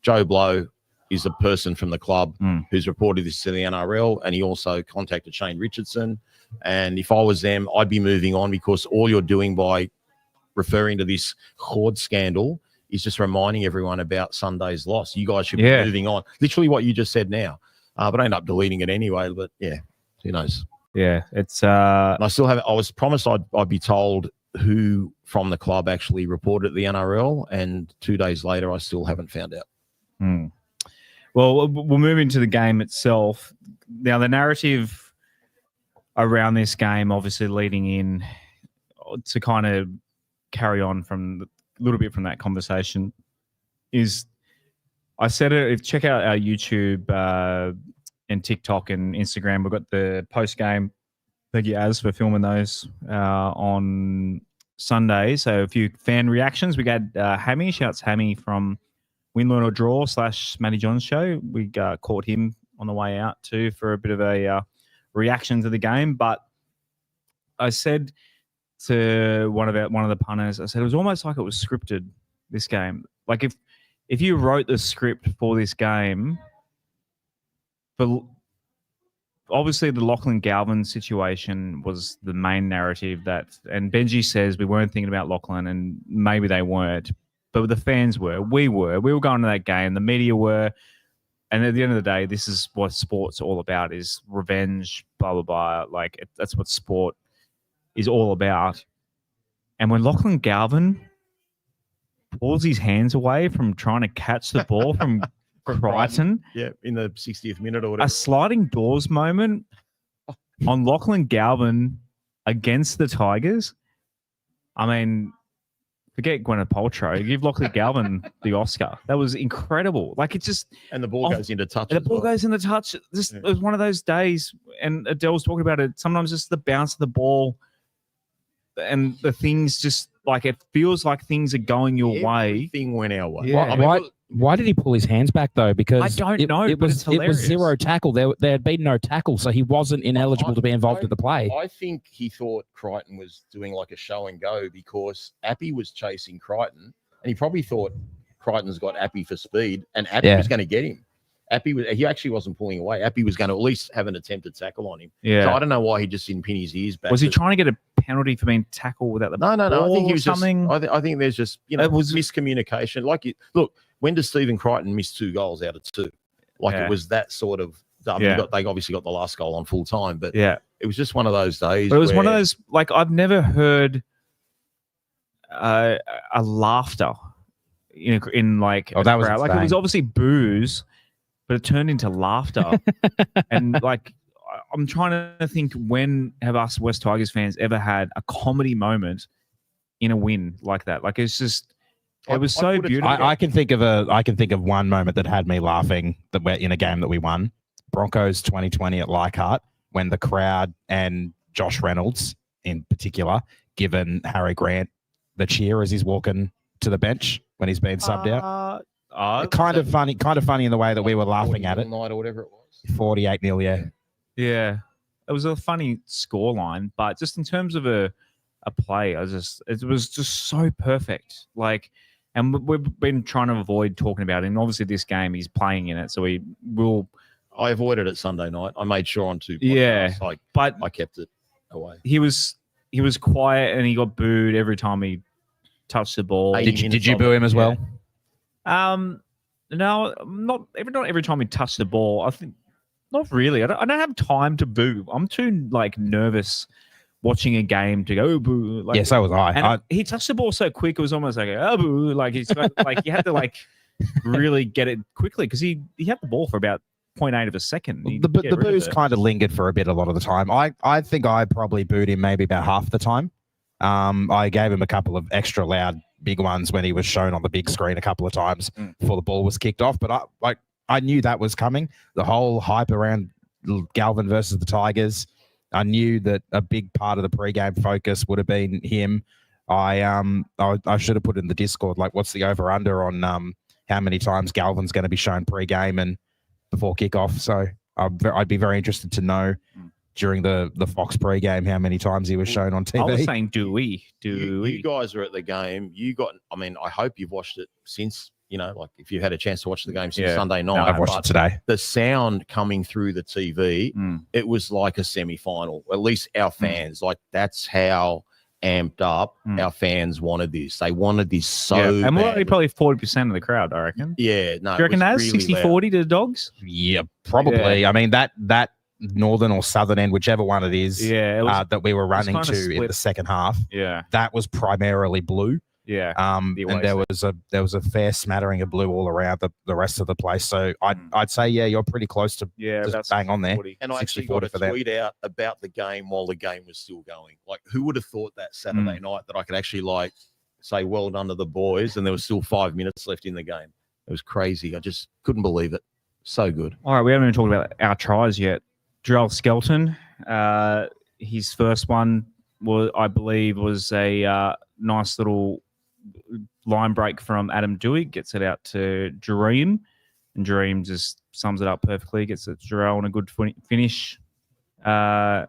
[SPEAKER 3] Joe Blow is a person from the club who's reported this to the NRL, and he also contacted Shane Richardson. And if I was them, I'd be moving on, because all you're doing by referring to this Horde scandal he's just reminding everyone about Sunday's loss. You guys should be moving on. Literally what you just said now. But I ended up deleting it anyway. But yeah, who knows?
[SPEAKER 1] Yeah, it's.
[SPEAKER 3] And I still have. I was promised I'd be told who from the club actually reported the NRL, and 2 days later, I still haven't found out.
[SPEAKER 1] Well, we'll move into the game itself. Now, the narrative around this game, obviously leading in to kind of carry on from a little bit from that conversation, is I said it. If check out our YouTube and TikTok and Instagram, we've got the post game. Thank you, Az, for filming those on Sunday. So a few fan reactions. We got Hammy. Shouts Hammy from Win, Learn or Draw / Matty John's show. We caught him on the way out too for a bit of a reaction to the game. But I said to one of the punters, I said it was almost like it was scripted, this game. Like if you wrote the script for this game, but obviously the Lachlan Galvin situation was the main narrative and Benji says we weren't thinking about Lachlan, and maybe they weren't, but the fans were. We were going to that game. The media were. And at the end of the day, this is what sport's all about, is revenge, blah, blah, blah. Like, that's what sport is all about. And when Lachlan Galvin pulls his hands away from trying to catch the ball from Crichton.
[SPEAKER 3] Yeah, in the 60th minute or whatever.
[SPEAKER 1] A sliding doors moment on Lachlan Galvin against the Tigers. I mean, forget Gwyneth Paltrow. Give Lachlan Galvin the Oscar. That was incredible. Like, it just...
[SPEAKER 3] And the ball goes into touch.
[SPEAKER 1] The ball goes into touch. It was one of those days, and Adele was talking about it, sometimes just the bounce of the ball and the things just, like, it feels like things are going your way.
[SPEAKER 3] Everything went our way.
[SPEAKER 2] Yeah. Why did he pull his hands back, though? Because
[SPEAKER 1] I don't know.
[SPEAKER 2] It was zero tackle. There had been no tackle, so he wasn't ineligible to be involved in the play.
[SPEAKER 3] I think he thought Crichton was doing like a show and go because Appy was chasing Crichton, and he probably thought Crichton's got Appy for speed, and Appy was going to get him. He actually wasn't pulling away. Appy was going to at least have an attempted tackle on him.
[SPEAKER 1] Yeah.
[SPEAKER 3] So I don't know why he just didn't pin his ears back.
[SPEAKER 1] Was he trying to get a penalty for being tackled without the ball?
[SPEAKER 3] No. I think he was
[SPEAKER 1] something.
[SPEAKER 3] I think there's just it was miscommunication. Look, when does Stephen Crichton miss 2 goals out of 2? It was that sort of. They obviously got the last goal on full time, but it was just one of those days.
[SPEAKER 1] But it was one of those, like, I've never heard a laughter in like
[SPEAKER 2] that was
[SPEAKER 1] crowd. Like, it was obviously boos, but it turned into laughter. And like, I'm trying to think, when have us West Tigers fans ever had a comedy moment in a win like that? Like, it's just. It was so beautiful.
[SPEAKER 2] I can think of one moment that had me laughing, that we're in a game that we won. Broncos 2020 at Leichhardt, when the crowd and Josh Reynolds in particular given Harry Grant the cheer as he's walking to the bench when he's being subbed out. Kind of funny in the way that we were laughing at it.
[SPEAKER 3] Night or whatever it was.
[SPEAKER 2] 48-0, yeah.
[SPEAKER 1] Yeah. It was a funny scoreline, but just in terms of a play, it was just so perfect. Like, and we've been trying to avoid talking about it. And obviously this game, he's playing in it, so we will.
[SPEAKER 3] I avoided it Sunday night. I made sure on 2 podcasts.
[SPEAKER 1] Yeah, but
[SPEAKER 3] I kept it away.
[SPEAKER 1] He was quiet, and he got booed every time he touched the ball.
[SPEAKER 2] Did you boo him as well?
[SPEAKER 1] No, not every time he touched the ball. I think not really. I don't have time to boo. I'm too nervous watching a game to go boo.
[SPEAKER 2] Yeah, so was I.
[SPEAKER 1] And he touched the ball so quick, it was almost like boo. Like, he's like, you had to really get it quickly, because he had the ball for about 0.8 of a second.
[SPEAKER 2] The boos kind of lingered for a bit a lot of the time. I think I probably booed him maybe about half the time. I gave him a couple of extra loud big ones when he was shown on the big screen a couple of times before the ball was kicked off. But I knew that was coming. The whole hype around Galvin versus the Tigers. I knew that a big part of the pre-game focus would have been him. I should have put in the Discord, like, what's the over-under on how many times Galvin's going to be shown pre-game and before kickoff. So I'd be very interested to know during the Fox pre-game how many times he was shown on TV.
[SPEAKER 1] I was saying Doueihi.
[SPEAKER 3] You guys were at the game. I hope you've watched it since, if you've had a chance to watch the game since Sunday night.
[SPEAKER 2] No, I've watched it today.
[SPEAKER 3] The sound coming through the TV, it was like a semi-final. At least our fans, like, that's how amped up. Our fans wanted this. They wanted this so
[SPEAKER 1] and we're
[SPEAKER 3] badly.
[SPEAKER 1] probably 40% of the crowd, I reckon.
[SPEAKER 3] Yeah, no.
[SPEAKER 1] Do you reckon that's
[SPEAKER 3] really
[SPEAKER 1] 60-40 to the Dogs?
[SPEAKER 2] Yeah, probably.
[SPEAKER 1] Yeah.
[SPEAKER 2] I mean, that northern or southern end, whichever one it is,
[SPEAKER 1] Yeah, it was,
[SPEAKER 2] that we were running
[SPEAKER 1] kinda
[SPEAKER 2] to in
[SPEAKER 1] split.
[SPEAKER 2] the second half,
[SPEAKER 1] yeah,
[SPEAKER 2] that was primarily blue.
[SPEAKER 1] yeah.
[SPEAKER 2] And
[SPEAKER 1] away
[SPEAKER 2] there was a fair smattering of blue all around the rest of the place. So I'd say, yeah, you're pretty close to
[SPEAKER 1] Yeah,
[SPEAKER 2] just bang on there.
[SPEAKER 1] 40.
[SPEAKER 3] And I actually got a tweet out about the game while the game was still going. Like, who would have thought that Saturday night that I could actually like say well done to the boys, and there was still 5 minutes left in the game? It was crazy. I just couldn't believe it. So good.
[SPEAKER 1] All right, we haven't even talked about our tries yet. Jarrell Skelton, his first one I believe was a nice little line break from Adam Doueihi, gets it out to Dream, and Dream just sums it up perfectly, gets it to Jarrell on a good finish. What are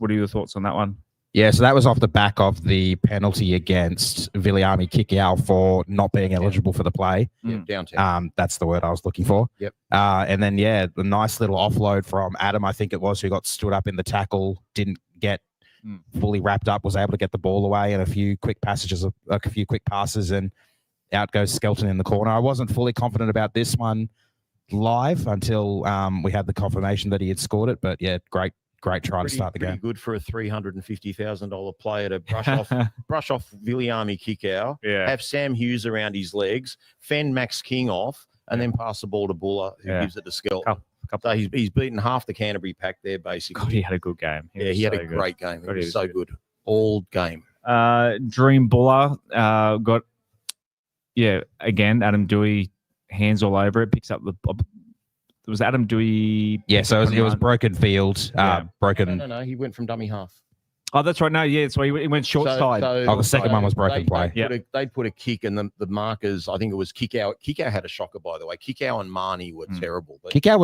[SPEAKER 1] your thoughts on that one?
[SPEAKER 2] Yeah, so that was off the back of the penalty against Viliami Kikau for not being eligible for the play.
[SPEAKER 3] Yeah, downtown.
[SPEAKER 2] That's the word I was looking for.
[SPEAKER 3] Yep.
[SPEAKER 2] And then, yeah, the nice little offload from Adam, I think it was, who got stood up in the tackle, didn't get fully wrapped up, was able to get the ball away, and a few quick passes, and out goes Skelton in the corner. I wasn't fully confident about this one live until we had the confirmation that he had scored it. But, yeah, great try to start the game.
[SPEAKER 3] Good for a $350,000 player to brush off Viliami Kikau, have Sam Hughes around his legs, fend Max King off, and then pass the ball to Buller, who gives it to Skelton. So he's beaten half the Canterbury pack there, basically.
[SPEAKER 1] God, he had a good game.
[SPEAKER 3] He had a great game. He was so good all game.
[SPEAKER 1] Dream Buller got, again, Adam Doueihi, hands all over it, picks up the... It was Adam Doueihi.
[SPEAKER 2] Yeah, so it was broken field. Broken.
[SPEAKER 3] No. He went from dummy half.
[SPEAKER 1] Oh, that's right. No, yeah. So he went short side.
[SPEAKER 2] The second one was broken play.
[SPEAKER 3] They put a kick, and the markers, I think it was Kikau. Kikau had a shocker, by the way. Kikau and Marnie were terrible. But
[SPEAKER 2] Kikau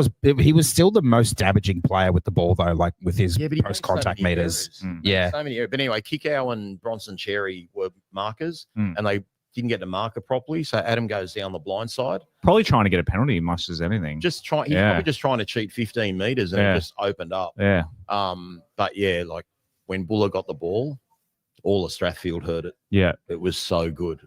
[SPEAKER 2] was still the most damaging player with the ball, though, like with his post-contact meters.
[SPEAKER 3] So many errors. But anyway, Kikau and Bronson Cherry were markers, and they didn't get the marker properly, so Adam goes down the blind side.
[SPEAKER 1] Probably trying to get a penalty, much as anything.
[SPEAKER 3] He's probably just trying to cheat 15 meters, and it just opened up.
[SPEAKER 1] Yeah.
[SPEAKER 3] But yeah, like when Buller got the ball, all of Strathfield heard it.
[SPEAKER 1] Yeah.
[SPEAKER 3] It was so good.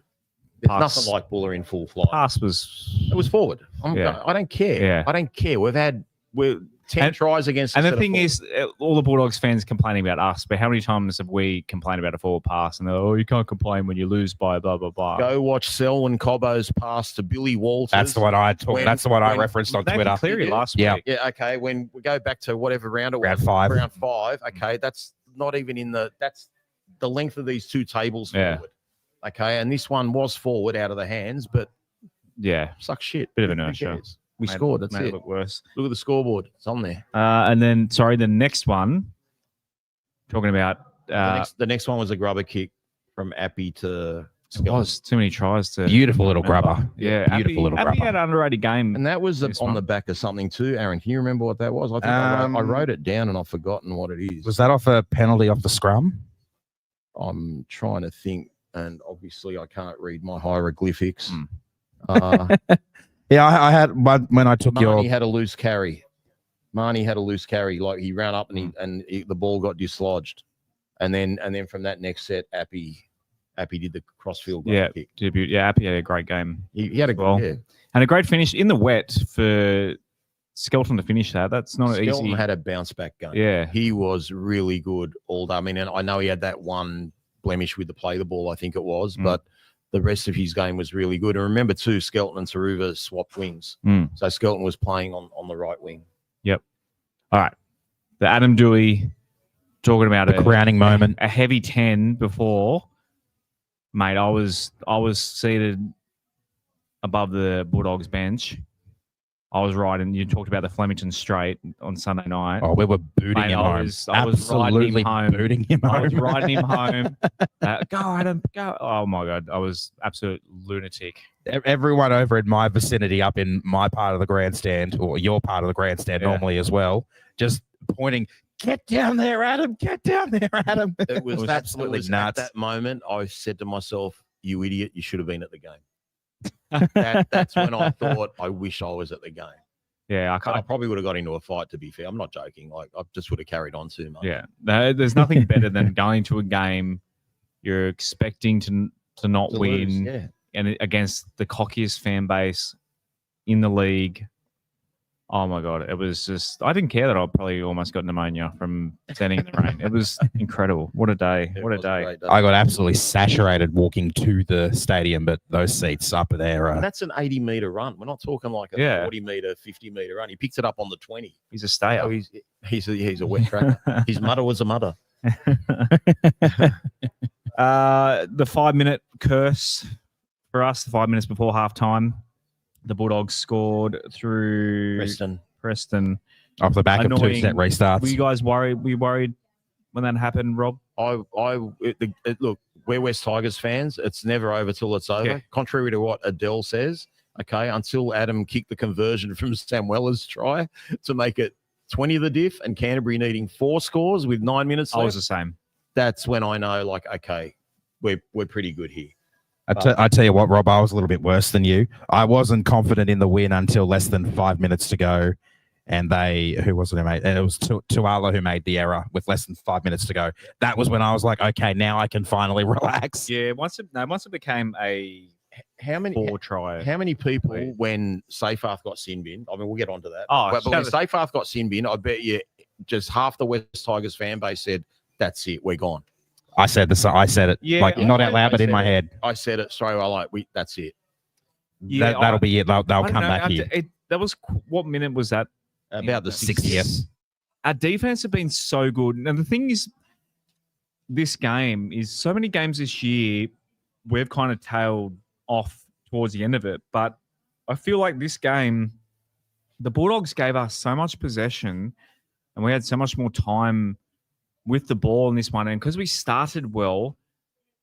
[SPEAKER 3] There's nothing like Buller in full flight.
[SPEAKER 1] Pass was...
[SPEAKER 3] It was forward. I don't care.
[SPEAKER 1] Yeah.
[SPEAKER 3] I don't care. We're 10 tries against.
[SPEAKER 1] And the thing is, all the Bulldogs fans complaining about us, but how many times have we complained about a forward pass? And they're, you can't complain when you lose by blah, blah, blah.
[SPEAKER 3] Go watch Selwyn Cobbo's pass to Billy Walters.
[SPEAKER 2] That's the one I referenced on Twitter.
[SPEAKER 1] Cleary last week.
[SPEAKER 3] Yeah, okay. When we go back to whatever round it was.
[SPEAKER 2] Round
[SPEAKER 3] 5. Okay, that's not even that's the length of these two tables forward. Okay, and this one was forward out of the hands, but suck shit.
[SPEAKER 1] Bit of inertia.
[SPEAKER 3] We scored. That's it.
[SPEAKER 1] Look worse.
[SPEAKER 3] Look at the scoreboard. It's on there.
[SPEAKER 1] And then, the next one. Talking about
[SPEAKER 3] the next one was a grubber kick from Appy to.
[SPEAKER 1] It was too many tries to.
[SPEAKER 2] Beautiful little grubber.
[SPEAKER 1] Yeah,
[SPEAKER 2] beautiful little grubber.
[SPEAKER 1] Appy had an underrated game,
[SPEAKER 3] and that was on the back of something too. Aaron, can you remember what that was? I think I wrote it down and I've forgotten what it is.
[SPEAKER 2] Was that off a penalty off the scrum?
[SPEAKER 3] I'm trying to think, and obviously I can't read my hieroglyphics.
[SPEAKER 2] Yeah, I had when I took
[SPEAKER 3] Marnie had a loose carry. Like he ran up and the ball got dislodged, and then from that next set, Appy did the crossfield kick.
[SPEAKER 1] Debut. Yeah, Appy had a great game.
[SPEAKER 3] He had a good
[SPEAKER 1] and a great finish in the wet for Skelton to finish that. That's not easy.
[SPEAKER 3] Skelton had a bounce back game.
[SPEAKER 1] Yeah,
[SPEAKER 3] he was really good all day. I mean, and I know he had that one blemish with the play the ball, I think it was, but the rest of his game was really good. And remember, too, Skelton and Taruva swapped wings. So Skelton was playing on the right wing. Yep.
[SPEAKER 1] All right. The Adam Doueihi, talking about
[SPEAKER 2] a crowning moment.
[SPEAKER 1] A heavy 10 before. Mate, I was seated above the Bulldogs bench. I was riding. You talked about the Flemington Straight on Sunday night.
[SPEAKER 2] Oh, we were booting him home.
[SPEAKER 1] I was riding him home.
[SPEAKER 2] Booting him home.
[SPEAKER 1] I was riding him home. Go, Adam, go. Oh, my God. I was absolute lunatic.
[SPEAKER 2] Everyone over in my vicinity up in my part of the grandstand, or your part of the grandstand normally as well, just pointing, get down there, Adam. Get down there, Adam.
[SPEAKER 3] It was absolutely nuts. At that moment, I said to myself, you idiot, you should have been at the game. That's when I thought, I wish I was at the game.
[SPEAKER 1] Yeah,
[SPEAKER 3] I probably would have got into a fight, to be fair. I'm not joking. Like, I just would have carried on too much.
[SPEAKER 1] Yeah, there's nothing better than going to a game You're expecting to not
[SPEAKER 3] To
[SPEAKER 1] win,
[SPEAKER 3] lose, yeah.
[SPEAKER 1] and against the cockiest fan base in the league. Oh my God. It was just, I didn't care that I probably almost got pneumonia from standing in the rain. It was incredible. What a day.
[SPEAKER 3] It
[SPEAKER 1] What a
[SPEAKER 3] was
[SPEAKER 1] day.
[SPEAKER 3] great day.
[SPEAKER 2] I got absolutely saturated walking to the stadium, but those seats up there
[SPEAKER 3] And
[SPEAKER 2] are.
[SPEAKER 3] that's an 80-meter run. We're not talking like a
[SPEAKER 1] Yeah.
[SPEAKER 3] 40-meter, 50-meter run. He picked it up on the 20.
[SPEAKER 1] He's a stayer.
[SPEAKER 3] So he's a wet tracker. His mother was a mother.
[SPEAKER 1] The 5-minute curse for us, the 5 minutes before halftime. The Bulldogs scored through Preston.
[SPEAKER 2] Off the back of 2 set restarts.
[SPEAKER 1] Were you guys worried? Were you worried when that happened, Rob?
[SPEAKER 3] Look, we're West Tigers fans. It's never over till it's over.
[SPEAKER 1] Yeah.
[SPEAKER 3] Contrary to what Adele says, okay, until Adam kicked the conversion from Samuela's try to make it 20 the diff and Canterbury needing 4 scores with 9 minutes left.
[SPEAKER 1] I was the same.
[SPEAKER 3] That's when I know, like, okay, we're pretty good here.
[SPEAKER 2] I tell you what, Rob, I was a little bit worse than you. I wasn't confident in the win until less than 5 minutes to go. And who was it who made? And it was Tuala who made the error with less than 5 minutes to go. That was when I was like, okay, now I can finally relax.
[SPEAKER 1] Yeah, once it became a
[SPEAKER 3] How many
[SPEAKER 1] 4-try.
[SPEAKER 3] How many people,
[SPEAKER 1] Wait.
[SPEAKER 3] when Seyfarth got sin bin? I mean, we'll get onto that.
[SPEAKER 1] Oh,
[SPEAKER 3] but when Seyfarth got sin bin, I bet you just half the West Tigers fan base said, "That's it, we're gone."
[SPEAKER 2] I said it,
[SPEAKER 1] Yeah,
[SPEAKER 2] like not out loud, but in my head.
[SPEAKER 3] I said it straight away, like, that's it.
[SPEAKER 1] Yeah,
[SPEAKER 2] That'll be it. They'll
[SPEAKER 1] I don't
[SPEAKER 2] come
[SPEAKER 1] know,
[SPEAKER 2] back here.
[SPEAKER 1] That was what minute was that?
[SPEAKER 3] About the
[SPEAKER 2] 60th.
[SPEAKER 1] Our defense have been so good. Now the thing is, this game is so many games this year we've kind of tailed off towards the end of it, but I feel like this game, the Bulldogs gave us so much possession, and we had so much more time with the ball in this one. And because we started well,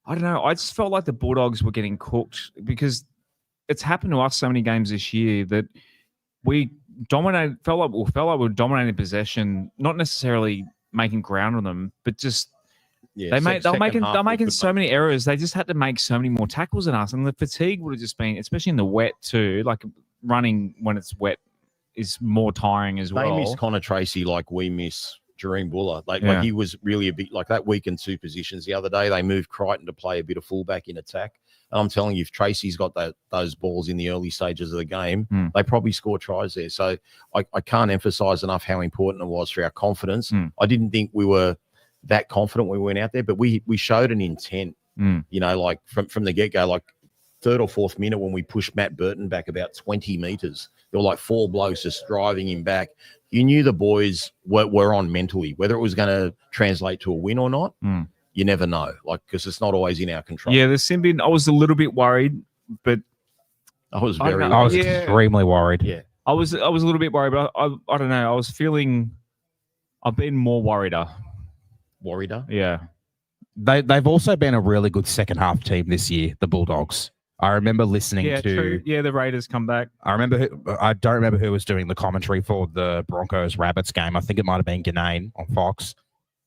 [SPEAKER 1] I don't know. I just felt like the Bulldogs were getting cooked because it's happened to us so many games this year that we dominated. Felt like we were dominating possession, not necessarily making ground on them, but just they're making so many errors. They just had to make so many more tackles than us, and the fatigue would have just been, especially in the wet too. Like running when it's wet is more tiring as well.
[SPEAKER 3] They miss Connor Tracy like we miss Jareen Buller. Like he was really a bit like that week in 2 positions. The other day they moved Crichton to play a bit of fullback in attack. And I'm telling you, if Tracy's got those balls in the early stages of the game, they probably score tries there. So I can't emphasize enough how important it was for our confidence. I didn't think we were that confident when we went out there, but we showed an intent, you know, like from the get-go, like 3rd or 4th minute when we pushed Matt Burton back about 20 meters. There were like 4 blokes just driving him back. You knew the boys were on mentally, whether it was going to translate to a win or not. You never know, like, because it's not always in our control.
[SPEAKER 1] Yeah, the Simbin, I was a little bit worried, but
[SPEAKER 3] I was
[SPEAKER 2] extremely worried.
[SPEAKER 3] Yeah,
[SPEAKER 1] I was a little bit worried, but I don't know. I was feeling I've been more worrieder. Yeah.
[SPEAKER 2] They've also been a really good second half team this year, the Bulldogs. I remember listening to
[SPEAKER 1] true. Yeah, the Raiders come back.
[SPEAKER 2] I don't remember who was doing the commentary for the Broncos Rabbits game. I think it might have been Ganane on Fox.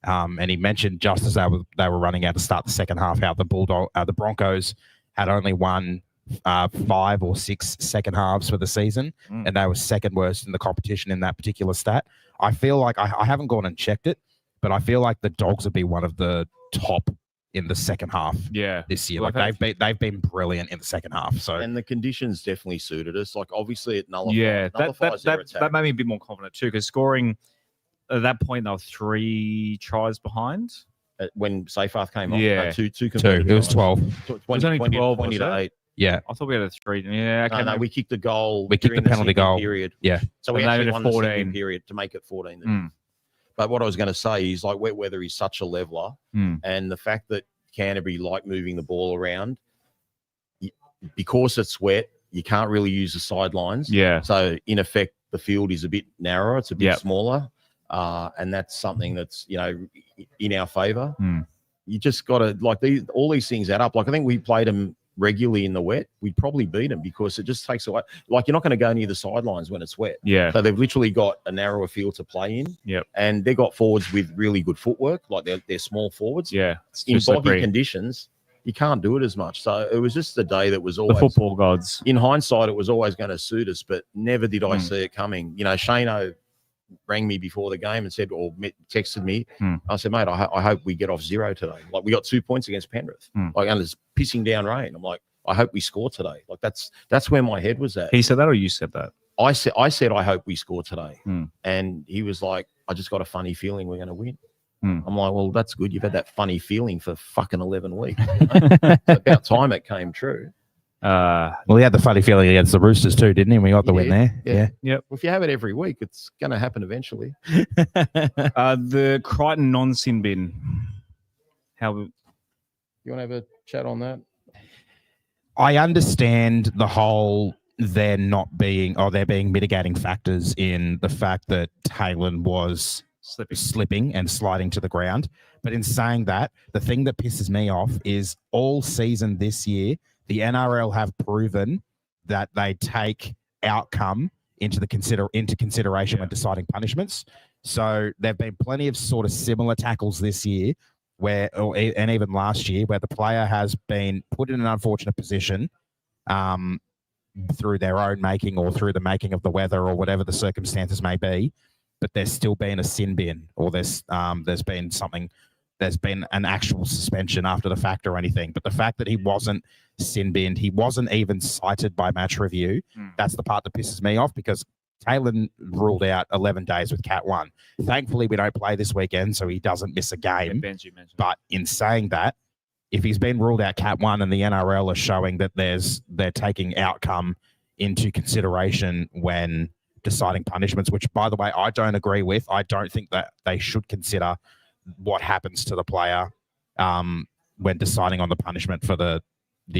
[SPEAKER 2] And he mentioned just as they were running out to start the second half, how the Broncos had only won 5 or 6 second halves for the season, and they were second worst in the competition in that particular stat. I feel like I haven't gone and checked it, but I feel like the Dogs will be one of the top in the second half. This year,
[SPEAKER 1] well,
[SPEAKER 2] like they've been brilliant in the second half. So
[SPEAKER 3] and the conditions definitely suited us. Like obviously it nullifies.
[SPEAKER 1] Yeah,
[SPEAKER 3] nullifies their attack.
[SPEAKER 1] that made me a bit more confident too, because scoring at that point they were 3 tries behind.
[SPEAKER 3] When Seyfarth came on,
[SPEAKER 1] Yeah.
[SPEAKER 3] two.
[SPEAKER 2] it was 12.
[SPEAKER 3] 20,
[SPEAKER 1] It was only 12,
[SPEAKER 3] 20 to
[SPEAKER 1] was it?
[SPEAKER 3] 8.
[SPEAKER 2] Yeah,
[SPEAKER 1] I thought we had a 3. Yeah, okay.
[SPEAKER 3] No, we kicked the goal.
[SPEAKER 2] We kicked
[SPEAKER 3] during
[SPEAKER 2] the penalty
[SPEAKER 3] Sydney
[SPEAKER 2] goal.
[SPEAKER 3] period.
[SPEAKER 2] Yeah.
[SPEAKER 3] So we
[SPEAKER 1] And they
[SPEAKER 3] actually
[SPEAKER 1] made it
[SPEAKER 3] won the
[SPEAKER 1] 14.
[SPEAKER 3] Sydney period to make it 14. But what I was going to say is, like, wet weather is such a leveler, and the fact that Canterbury like moving the ball around, because it's wet, you can't really use the sidelines.
[SPEAKER 1] Yeah.
[SPEAKER 3] So in effect, the field is a bit narrower. It's a bit smaller, and that's something that's, you know, in our favour. You just got to, like, all these things add up. Like, I think we played them regularly in the wet, we'd probably beat them because it just takes away. Like, you're not going to go near the sidelines when it's wet.
[SPEAKER 1] Yeah.
[SPEAKER 3] So they've literally got a narrower field to play in.
[SPEAKER 1] Yep.
[SPEAKER 3] And they've got forwards with really good footwork, like they're small forwards.
[SPEAKER 1] Yeah.
[SPEAKER 3] In boggy conditions, you can't do it as much. So it was just a day that was always
[SPEAKER 1] the football gods.
[SPEAKER 3] In hindsight, it was always going to suit us, but never did I see it coming. You know, Shano rang me before the game and said, or texted me. I said, mate, I hope we get off 0 today. Like, we got 2 points against Penrith. Like, and it's pissing down rain. I'm like, I hope we score today. Like, that's where my head was at.
[SPEAKER 1] He said that, or you said that?
[SPEAKER 3] I said I hope we score today. And he was like, I just got a funny feeling we're going to win. I'm like, well, that's good. You've had that funny feeling for fucking 11 weeks. It's about time it came true.
[SPEAKER 2] Well, he had the funny feeling against the Roosters too, didn't he? We got the win there. Yeah.
[SPEAKER 1] Yep.
[SPEAKER 3] Well, if you have it every week, it's going to happen eventually.
[SPEAKER 1] The Crichton non-sin bin. How?
[SPEAKER 3] You want to have a chat on that?
[SPEAKER 2] I understand the whole there being mitigating factors in the fact that Taylor was slipping and sliding to the ground. But in saying that, the thing that pisses me off is all season this year, the NRL have proven that they take outcome into consideration when deciding punishments. So there've been plenty of sort of similar tackles this year and even last year, where the player has been put in an unfortunate position through their own making or through the making of the weather or whatever the circumstances may be, but there's still been a sin bin, or there's been an actual suspension after the fact or anything. But the fact that he wasn't sin binned, he wasn't even cited by match review, that's the part that pisses me off, because Taylor ruled out 11 days with Cat 1. Thankfully, we don't play this weekend, so he doesn't miss a game. But in saying that, if he's been ruled out Cat 1 and the NRL are showing that they're taking outcome into consideration when deciding punishments, which, by the way, I don't agree with. I don't think that they should consider what happens to the player when deciding on the punishment for the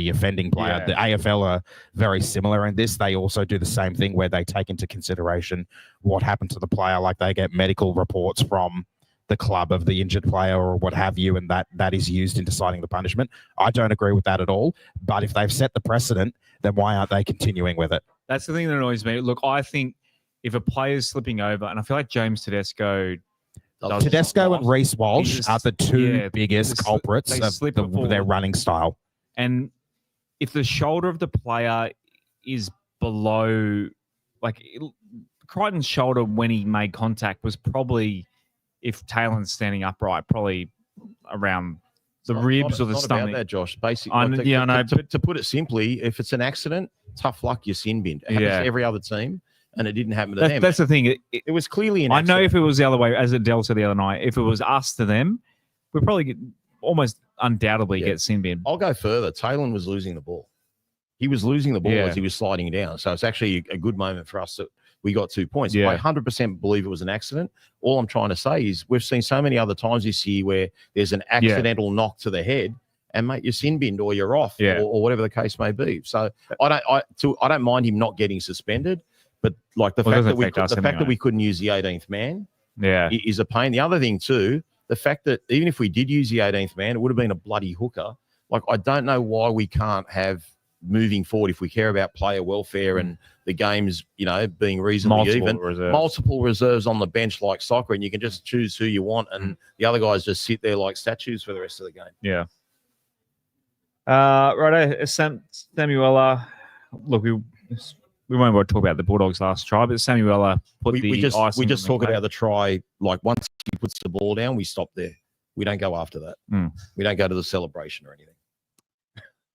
[SPEAKER 2] offending player.
[SPEAKER 1] Yeah.
[SPEAKER 2] The AFL are very similar in this. They also do the same thing where they take into consideration what happened to the player, like they get medical reports from the club of the injured player or what have you, and that is used in deciding the punishment. I don't agree with that at all, but if they've set the precedent, then why aren't they continuing with it?
[SPEAKER 1] That's the thing that annoys me. Look, I think if a player's slipping over, and I feel like James Tedesco
[SPEAKER 2] and Reece Walsh are the two biggest culprits of their running style.
[SPEAKER 1] And if the shoulder of the player is below, like Crichton's shoulder when he made contact was probably, if Taylor's standing upright, probably around the ribs or the stomach.
[SPEAKER 3] About that, Josh. Basically, to put it simply, if it's an accident, tough luck, you're sin binned. It happens to every other team, and it didn't happen to them.
[SPEAKER 1] That's the thing.
[SPEAKER 3] It was clearly an
[SPEAKER 1] accident. I know if it was the other way, as Adele said the other night, if it was us to them, we'd probably almost undoubtedly get sin binned.
[SPEAKER 3] I'll go further. Taylor was losing the ball. He was losing the ball as he was sliding down. So it's actually a good moment for us that we got 2 points. I 100% believe it was an accident. All I'm trying to say is we've seen so many other times this year where there's an accidental knock to the head, and mate, you're sin binned or you're off, or whatever the case may be. So I don't mind him not getting suspended, but like the fact that we couldn't use the 18th man, is a pain. The other thing too, the fact that even if we did use the 18th man, it would have been a bloody hooker. Like, I don't know why we can't have, moving forward, if we care about player welfare and the games, being reasonably multiple reserves on the bench like soccer, and you can just choose who you want, and the other guys just sit there like statues for the rest of the game.
[SPEAKER 1] Yeah. Right, Samuela. Look, we won't talk about the Bulldogs last try, but Samuela put
[SPEAKER 3] we just talk about the try. Like, once he puts the ball down, we stop there. We don't go after that. We don't go to the celebration or anything.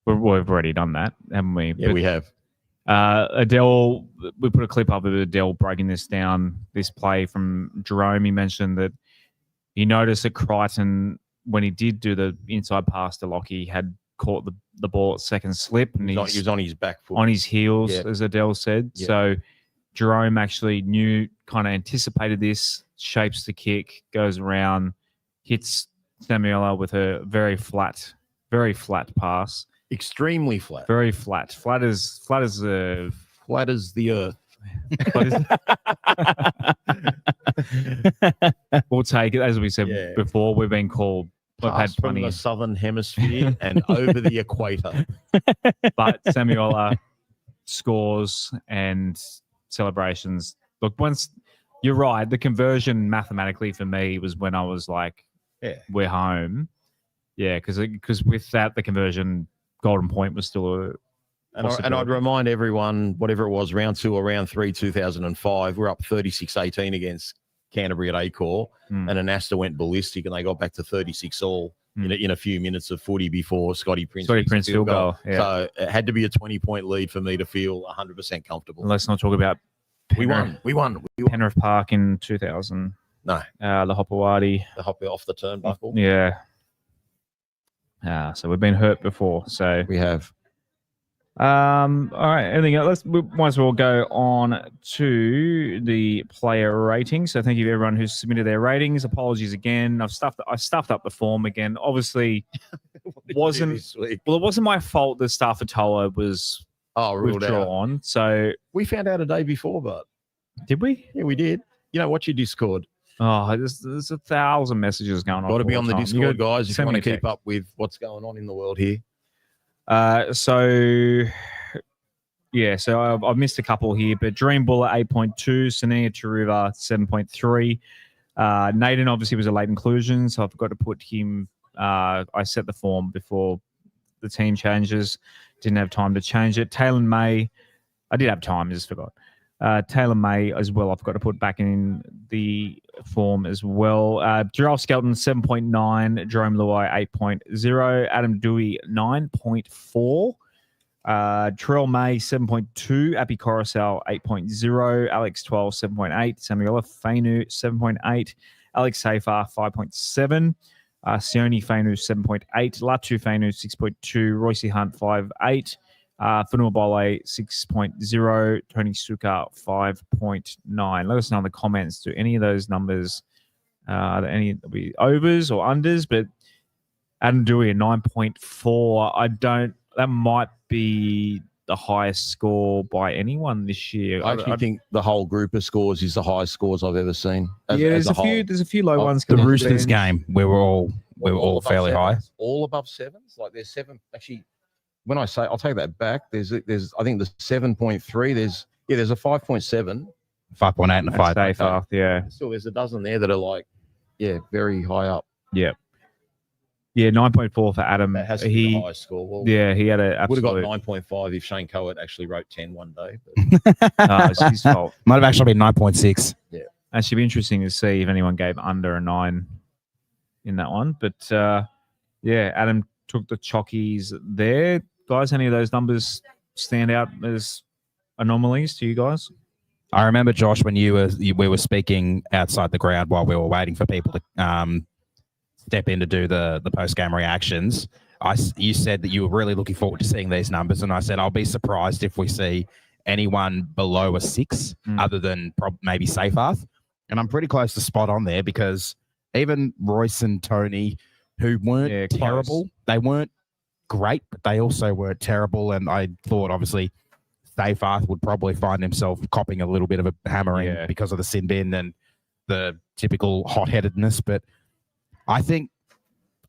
[SPEAKER 1] We've already done that, haven't we?
[SPEAKER 3] Yeah, we have.
[SPEAKER 1] Adele, we put a clip up of Adele breaking this down, this play from Jerome. He mentioned that he noticed that Crichton, when he did do the inside pass to Lockie, had caught the ball at second slip. And he
[SPEAKER 3] was on his back foot.
[SPEAKER 1] On his heels, as Adele said. Yeah. So Jerome actually kind of anticipated this, shapes the kick, goes around, hits Samuela with a very flat pass. Extremely flat. Very flat. Flat as the earth. We'll take it. As we said before, we've been called. We've had plenty
[SPEAKER 3] from the southern hemisphere and over the equator.
[SPEAKER 1] But Samuela scores and celebrations. Look, once you're right, the conversion mathematically for me was when I was like, we're home. Yeah, because with that, the conversion golden point was still
[SPEAKER 3] and I'd remind everyone, whatever it was, round 2 or round 3, 2005, we're up 36-18 against Canterbury at Acor, and Anasta went ballistic, and they got back to 36 all in a few minutes of footy before Scotty Prince
[SPEAKER 1] field goal. Yeah.
[SPEAKER 3] So it had to be a 20-point lead for me to feel 100% comfortable.
[SPEAKER 1] Let's not talk about
[SPEAKER 3] We won.
[SPEAKER 1] Penrith Park in 2000.
[SPEAKER 3] No.
[SPEAKER 1] The Hopewadi.
[SPEAKER 3] The hop off the turnbuckle.
[SPEAKER 1] Yeah. So we've been hurt before. So
[SPEAKER 3] We have.
[SPEAKER 1] all right. Anything else? We might as well go on to the player ratings. So thank you to everyone who's submitted their ratings. Apologies again. I stuffed up the form again. Obviously, it wasn't my fault that Staffatoa was
[SPEAKER 3] ruled out.
[SPEAKER 1] withdrawn. So
[SPEAKER 3] We found out a day before, but
[SPEAKER 1] did we?
[SPEAKER 3] yeah, we did. What's your Discord?
[SPEAKER 1] Oh, there's 1,000 messages going on.
[SPEAKER 3] Got to be
[SPEAKER 1] all
[SPEAKER 3] on the
[SPEAKER 1] time.
[SPEAKER 3] Discord, guys, if
[SPEAKER 1] send
[SPEAKER 3] you want
[SPEAKER 1] me
[SPEAKER 3] to
[SPEAKER 1] a
[SPEAKER 3] keep
[SPEAKER 1] text.
[SPEAKER 3] up with what's going on in the world here.
[SPEAKER 1] So I've missed a couple here, but Dream Buller 8.2, Sania Taruva 7.3. Naden obviously was a late inclusion, so I forgot to put him. I set the form before the team changes. Didn't have time to change it. Taylor May, I did have time, I just forgot. Taylor May as well, I've got to put back in the form as well. Gerald Skelton 7.9, Jerome Luai 8.0, Adam Doueihi 9.4, Terrell May 7.2, Appy Coruscant 8.0, Alex 12 7.8, Samuela Fainu 7.8, Alex Safar 5.7, Sione Fainu 7.8, Latu Fainu 6.2, Royce Hunt 5.8, Funua Bole 6.0, Tony Suka 5.9. Let us know in the comments. Do any of those numbers, are there any be overs or unders? But Adam Doueihi 9.4. That might be the highest score by anyone this year.
[SPEAKER 3] I actually think the whole group of scores is the highest scores I've ever seen.
[SPEAKER 1] There's a few low ones.
[SPEAKER 2] The
[SPEAKER 1] coming off
[SPEAKER 2] Roosters
[SPEAKER 1] bench.
[SPEAKER 2] game, we were all
[SPEAKER 3] above
[SPEAKER 2] fairly high.
[SPEAKER 3] sevens. All above sevens. Like there's seven. Actually, when I say, I'll take that back. There's I think the 7.3. There's a 5.7,
[SPEAKER 2] 5.8 and a 5.
[SPEAKER 1] Safe off, yeah.
[SPEAKER 3] Still, there's a dozen there that are like, very high up.
[SPEAKER 1] Yeah. Yeah, 9.4 for Adam.
[SPEAKER 3] That has to be the highest score. Well,
[SPEAKER 1] he had a
[SPEAKER 3] would have
[SPEAKER 1] absolute.
[SPEAKER 3] got 9.5 if Shane Coet actually wrote 10 one day.
[SPEAKER 1] It's his fault.
[SPEAKER 2] Might have actually been 9.6.
[SPEAKER 1] Actually, be interesting to see if anyone gave under a 9 in that one. But Adam took the chockies there. Guys, any of those numbers stand out as anomalies to you guys?
[SPEAKER 2] I remember, Josh, when we were speaking outside the ground while we were waiting for people to step in to do the post-game reactions. You said that you were really looking forward to seeing these numbers, and I said I'll be surprised if we see anyone below a 6 other than maybe Seyfarth. And I'm pretty close to spot on there because even Royce and Tony, who weren't terrible, they weren't great, but they also weren't terrible. And I thought, obviously, Seyfarth would probably find himself copping a little bit of a hammering because of the sin bin and the typical hot-headedness. But I think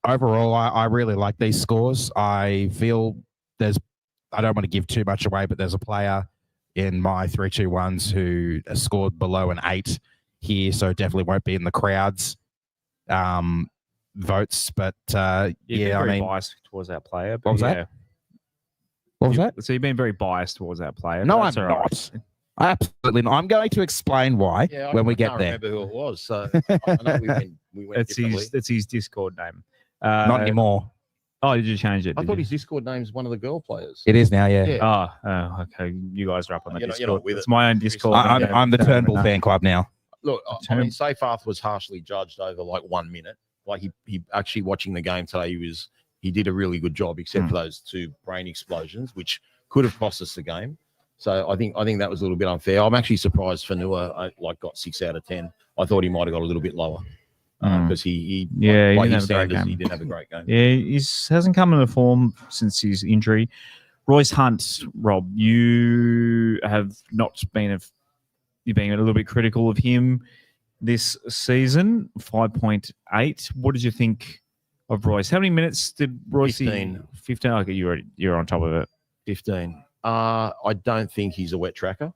[SPEAKER 2] overall, I really like these scores. I feel I don't want to give too much away, but there's a player in my 3-2-1s who has scored below an 8 here, so definitely won't be in the crowd's votes. But I mean,
[SPEAKER 1] biased towards that player.
[SPEAKER 2] What was that? What was that?
[SPEAKER 1] So you've been very biased towards that player.
[SPEAKER 2] No, I'm not. Absolutely not. I'm going to explain why when we get there.
[SPEAKER 3] I can't remember who it was. So I know we went
[SPEAKER 1] It's his Discord name.
[SPEAKER 2] Not anymore.
[SPEAKER 1] Oh, did you change it?
[SPEAKER 3] I thought his Discord name is one of the girl players.
[SPEAKER 2] It is now, yeah.
[SPEAKER 1] Oh, okay. You guys are up on the Discord.
[SPEAKER 3] You're not with
[SPEAKER 1] it's
[SPEAKER 3] it.
[SPEAKER 1] my own Discord.
[SPEAKER 2] I'm the Turnbull fan club now.
[SPEAKER 3] Look, I mean, Seyfarth was harshly judged over like 1 minute. Like he actually watching the game today, he did a really good job, except for those 2 brain explosions, which could have cost us the game. So I think that was a little bit unfair. I'm actually surprised Fanua got 6 out of 10. I thought he might have got a little bit lower because he didn't have a great game.
[SPEAKER 1] Yeah, he hasn't come into form since his injury. Royce Hunt, Rob, you have not been you've been a little bit critical of him this season. 5.8. What did you think of Royce? How many minutes did Royce?
[SPEAKER 3] 15.
[SPEAKER 1] 15. Okay, you're on top of it. 15.
[SPEAKER 3] I don't think he's a wet tracker.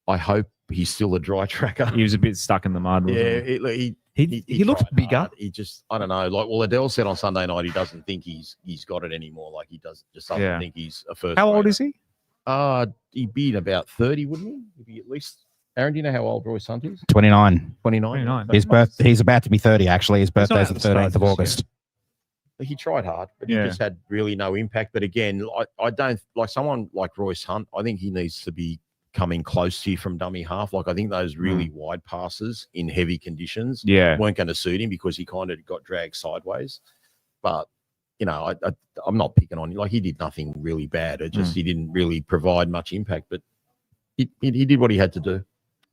[SPEAKER 3] I hope he's still a dry tracker.
[SPEAKER 1] He was a bit stuck in the mud.
[SPEAKER 3] He
[SPEAKER 1] looked bigger.
[SPEAKER 3] Hard. He just, I don't know. Like, well, Adele said on Sunday night, he doesn't think he's got it anymore. Like, he doesn't think he's a first.
[SPEAKER 1] How old is he?
[SPEAKER 3] He'd be about 30, wouldn't he? He'd be at least Aaron, do you know how old Royce Hunt is?
[SPEAKER 2] 29.
[SPEAKER 3] 29.
[SPEAKER 2] He's about to be 30, actually. His birthday's the 13th of August.
[SPEAKER 3] He tried hard, but
[SPEAKER 1] Yeah.
[SPEAKER 3] he just had really no impact. But again, I don't like someone like Royce Hunt. I think he needs to be coming close to you from dummy half. Like I think those really wide passes in heavy conditions weren't going to suit him because he kind of got dragged sideways. But you know, I'm not picking on him. Like he did nothing really bad. It just he didn't really provide much impact, but he did what he had to do.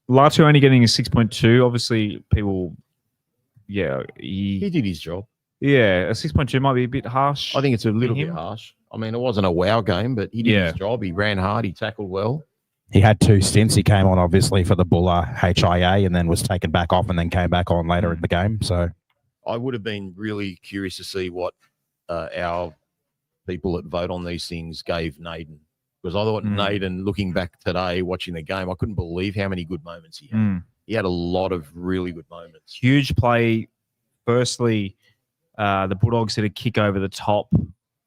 [SPEAKER 1] Latu only getting a 6.2. Obviously, people,
[SPEAKER 3] He did his job.
[SPEAKER 1] Yeah, a 6.2 might be a bit harsh.
[SPEAKER 3] I think it's a little bit harsh. I mean, it wasn't a wow game, but he did his job. He ran hard. He tackled well.
[SPEAKER 2] He had 2 stints. He came on, obviously, for the Buller HIA and then was taken back off and then came back on later in the game. So
[SPEAKER 3] I would have been really curious to see what our people that vote on these things gave Naden. Because I thought Naden, looking back today, watching the game, I couldn't believe how many good moments he had. He had a lot of really good moments.
[SPEAKER 1] Huge play. Firstly, the Bulldogs hit a kick over the top,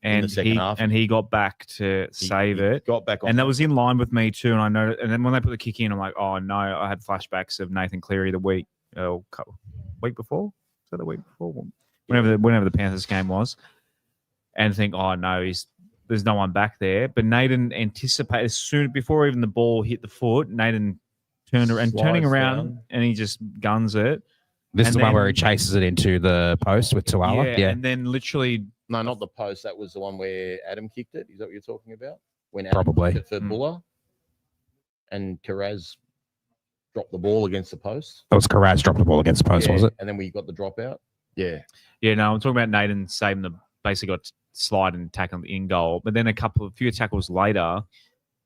[SPEAKER 1] and he got back to save it.
[SPEAKER 3] Got back,
[SPEAKER 1] and that was in line with me too. And I know. And then when they put the kick in, I'm like, oh no! I had flashbacks of Nathan Cleary the week before. Was that the week before? Whenever the Panthers game was, and think, oh no, there's no one back there. But Naden anticipated soon before even the ball hit the foot. Naden turning around, and he just guns it.
[SPEAKER 2] This is the one where he chases it into the post with Tuala.
[SPEAKER 1] Yeah, and then literally...
[SPEAKER 3] No, not the post. That was the one where Adam kicked it. Is that what you're talking about? When
[SPEAKER 2] Adam
[SPEAKER 3] kicked it for Buller and Karaz dropped the ball against the post.
[SPEAKER 2] That was Karaz dropped the ball against the post, was it?
[SPEAKER 3] And then we got the dropout. Yeah.
[SPEAKER 1] Yeah, no, I'm talking about Naden saving basically got slide and tackle in goal. But then a few tackles later,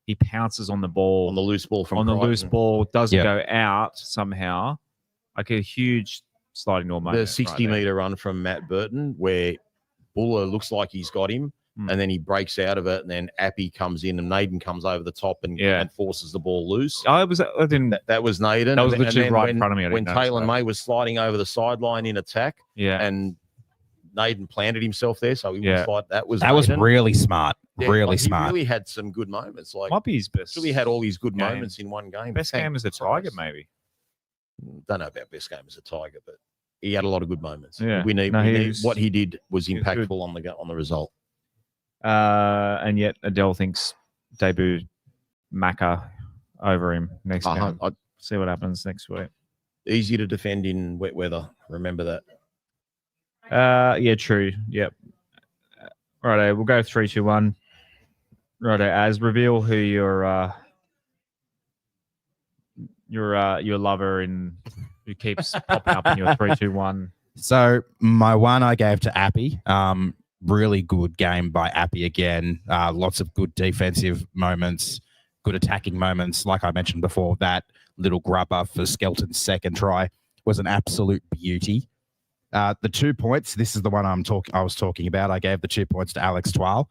[SPEAKER 1] he pounces on the ball.
[SPEAKER 3] On the loose ball from
[SPEAKER 1] Crichton. The loose ball, doesn't go out somehow. Like a huge sliding door moment.
[SPEAKER 3] The 60-meter run from Matt Burton where Buller looks like he's got him and then he breaks out of it and then Appy comes in and Naden comes over the top and forces the ball loose.
[SPEAKER 1] That was Naden.
[SPEAKER 3] That was
[SPEAKER 1] literally right in front of me.
[SPEAKER 3] When Taylor May was sliding over the sideline in attack and Naden planted himself there, so he was like, that was
[SPEAKER 2] really smart. Really smart.
[SPEAKER 3] He really had some good moments. Like
[SPEAKER 1] might be his best.
[SPEAKER 3] Really had all these good moments in one game.
[SPEAKER 1] Best game as a Tiger, maybe.
[SPEAKER 3] Don't know about best game as a Tiger, but he had a lot of good moments.
[SPEAKER 1] Yeah.
[SPEAKER 3] What he did was impactful on the result.
[SPEAKER 1] And yet Adele thinks debut Macca over him next game. See what happens next week.
[SPEAKER 3] Easy to defend in wet weather. Remember that.
[SPEAKER 1] Yeah, true. Yep. Righto, we'll go 3, 2, 1. Righto, as reveal who your lover and who keeps popping up in your 3, 2, 1.
[SPEAKER 2] So my one I gave to Appy. Really good game by Appy again. Lots of good defensive moments, good attacking moments. Like I mentioned before, that little grubber for Skelton's second try was an absolute beauty. The 2 points, this is the one I was talking about. I gave the 2 points to Alex Twal.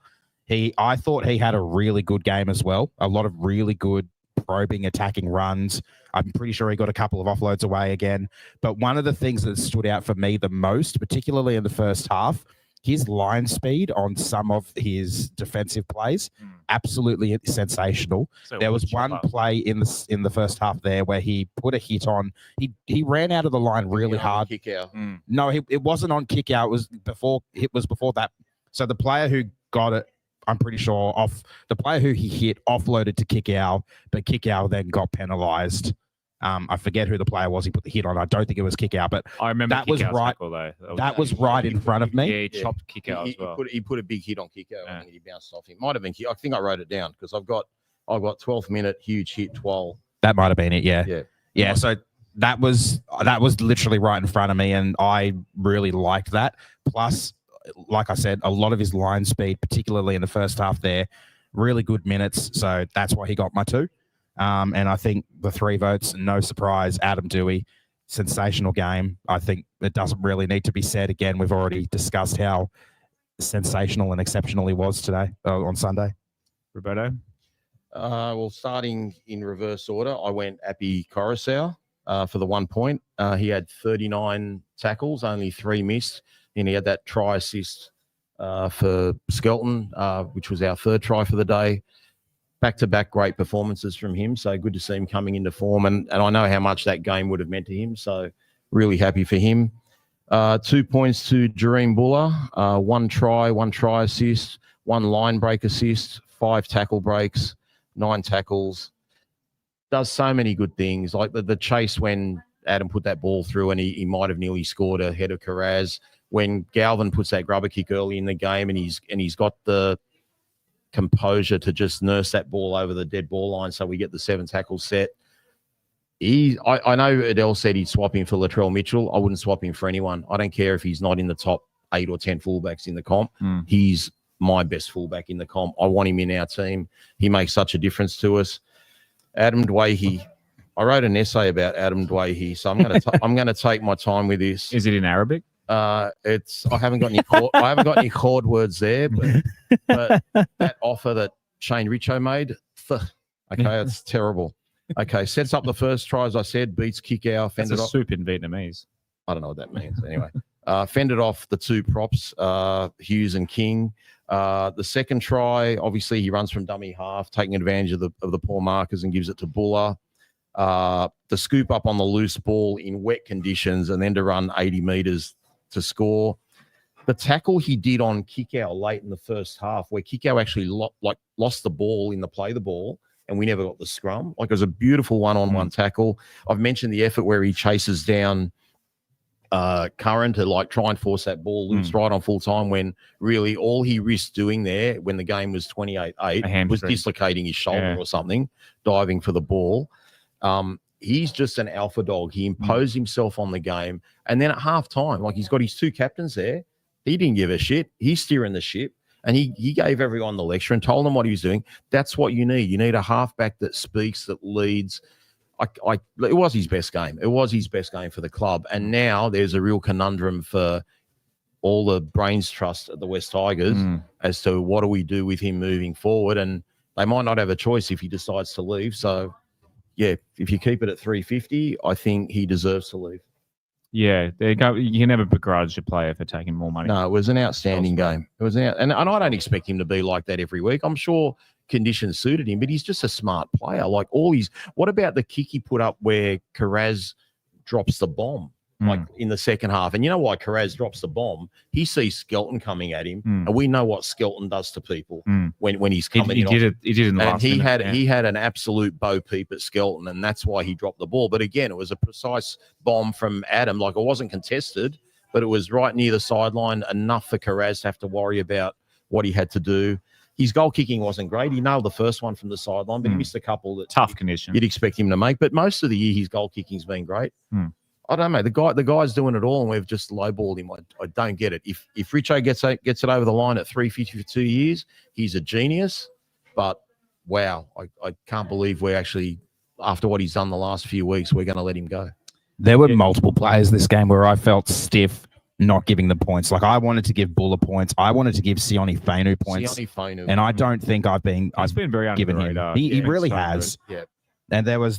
[SPEAKER 2] I thought he had a really good game as well. A lot of really good probing, attacking runs. I'm pretty sure he got a couple of offloads away again. But one of the things that stood out for me the most, particularly in the first half, his line speed on some of his defensive plays, absolutely sensational. So there was one play in the first half there where he put a hit on. He ran out of the line really hard.
[SPEAKER 3] Kick out.
[SPEAKER 2] No, it wasn't on kick out. It was before that. So the player who got it, I'm pretty sure the player who he hit offloaded to kick out, but kick out then got penalised. I forget who the player was he put the hit on. I don't think it was kick out, but
[SPEAKER 1] I remember
[SPEAKER 2] that was right. That was right in front of me.
[SPEAKER 1] Yeah, he chopped kick out as well.
[SPEAKER 3] He put a big hit on kick out and he bounced off him. Might have been. I think I wrote it down because I've got 12th minute huge hit 12.
[SPEAKER 2] That might have been it. Yeah. So that was literally right in front of me, and I really liked that. Plus, like I said, a lot of his line speed, particularly in the first half there, really good minutes. So that's why he got my 2. And I think the 3 votes, no surprise, Adam Doueihi, sensational game. I think it doesn't really need to be said again. We've already discussed how sensational and exceptional he was today on Sunday.
[SPEAKER 1] Roberto?
[SPEAKER 3] Well, starting in reverse order, I went Appy Coruscant for the 1 point. He had 39 tackles, only 3 missed. And he had that try assist for Skelton, which was our 3rd try for the day. back-to-back great performances from him. So good to see him coming into form. And I know how much that game would have meant to him. So really happy for him. 2 points to Jareem Buller. 1 try assist, 1 line break assist, 5 tackle breaks, 9 tackles. Does so many good things. Like the chase when Adam put that ball through and he might have nearly scored ahead of Carraz. When Galvin puts that grubber kick early in the game and he's got the composure to just nurse that ball over the dead ball line so we get the 7 tackles set. I know Adele said he'd swap him for Latrell Mitchell. I wouldn't swap him for anyone. I don't care if he's not in the top 8 or 10 fullbacks in the comp. He's my best fullback in the comp. I want him in our team. He makes such a difference to us. Adam Doueihi. I wrote an essay about Adam Doueihi, so I'm going to take my time with this.
[SPEAKER 1] Is it in Arabic?
[SPEAKER 3] I haven't got any chord words there, but that offer that Shane Richo made, okay, it's terrible. Okay, sets up the first try, as I said, beats kick out, fended off.
[SPEAKER 1] Soup in Vietnamese.
[SPEAKER 3] I don't know what that means. Anyway, fended off the 2 props, Hughes and King. The second try, obviously, he runs from dummy half, taking advantage of the poor markers and gives it to Buller. The scoop up on the loose ball in wet conditions and then to run 80 metres to score. The tackle he did on Kickow late in the first half, where Kickow actually lost the ball in the play the ball, and we never got the scrum. Like, it was a beautiful one-on-one tackle. I've mentioned the effort where he chases down Curran to try and force that ball loose right on full time, when really all he risked doing there when the game was 28-8 was dislocating his shoulder or something, diving for the ball. He's just an alpha dog. He imposed himself on the game. And then at halftime, he's got his 2 captains there. He didn't give a shit. He's steering the ship. And he gave everyone the lecture and told them what he was doing. That's what you need. You need a halfback that speaks, that leads. It was his best game. It was his best game for the club. And now there's a real conundrum for all the brains trust at the West Tigers as to what do we do with him moving forward. And they might not have a choice if he decides to leave. So, yeah, if you keep it at 350, I think he deserves to leave.
[SPEAKER 1] Yeah, you can never begrudge a player for taking more money.
[SPEAKER 3] No, it was an outstanding game. It was and I don't expect him to be like that every week. I'm sure conditions suited him, but he's just a smart player. What about the kick he put up where Carraz drops the bomb in the second half? And you know why Carraz drops the bomb? He sees Skelton coming at him, and we know what Skelton does to people when he's coming in.
[SPEAKER 1] He did it in the last
[SPEAKER 3] minute. He had an absolute bo peep at Skelton, and that's why he dropped the ball. But again, it was a precise bomb from Adam. It wasn't contested, but it was right near the sideline, enough for Carraz to have to worry about what he had to do. His goal kicking wasn't great. He nailed the first one from the sideline, but he missed a couple that
[SPEAKER 1] tough condition
[SPEAKER 3] you'd expect him to make. But most of the year, his goal kicking's been great. I don't know. The guy's doing it all, and we've just lowballed him. I don't get it. If Richo gets it over the line at 350 for 2 years, he's a genius. But wow, I can't believe we're actually, after what he's done the last few weeks, we're going to let him go.
[SPEAKER 2] There were multiple players this game where I felt stiff not giving the points. I wanted to give Buller points. I wanted to give Sione Fainu points. And I don't think I've been
[SPEAKER 1] very
[SPEAKER 2] given him. He really has.
[SPEAKER 3] Yeah.
[SPEAKER 2] And there were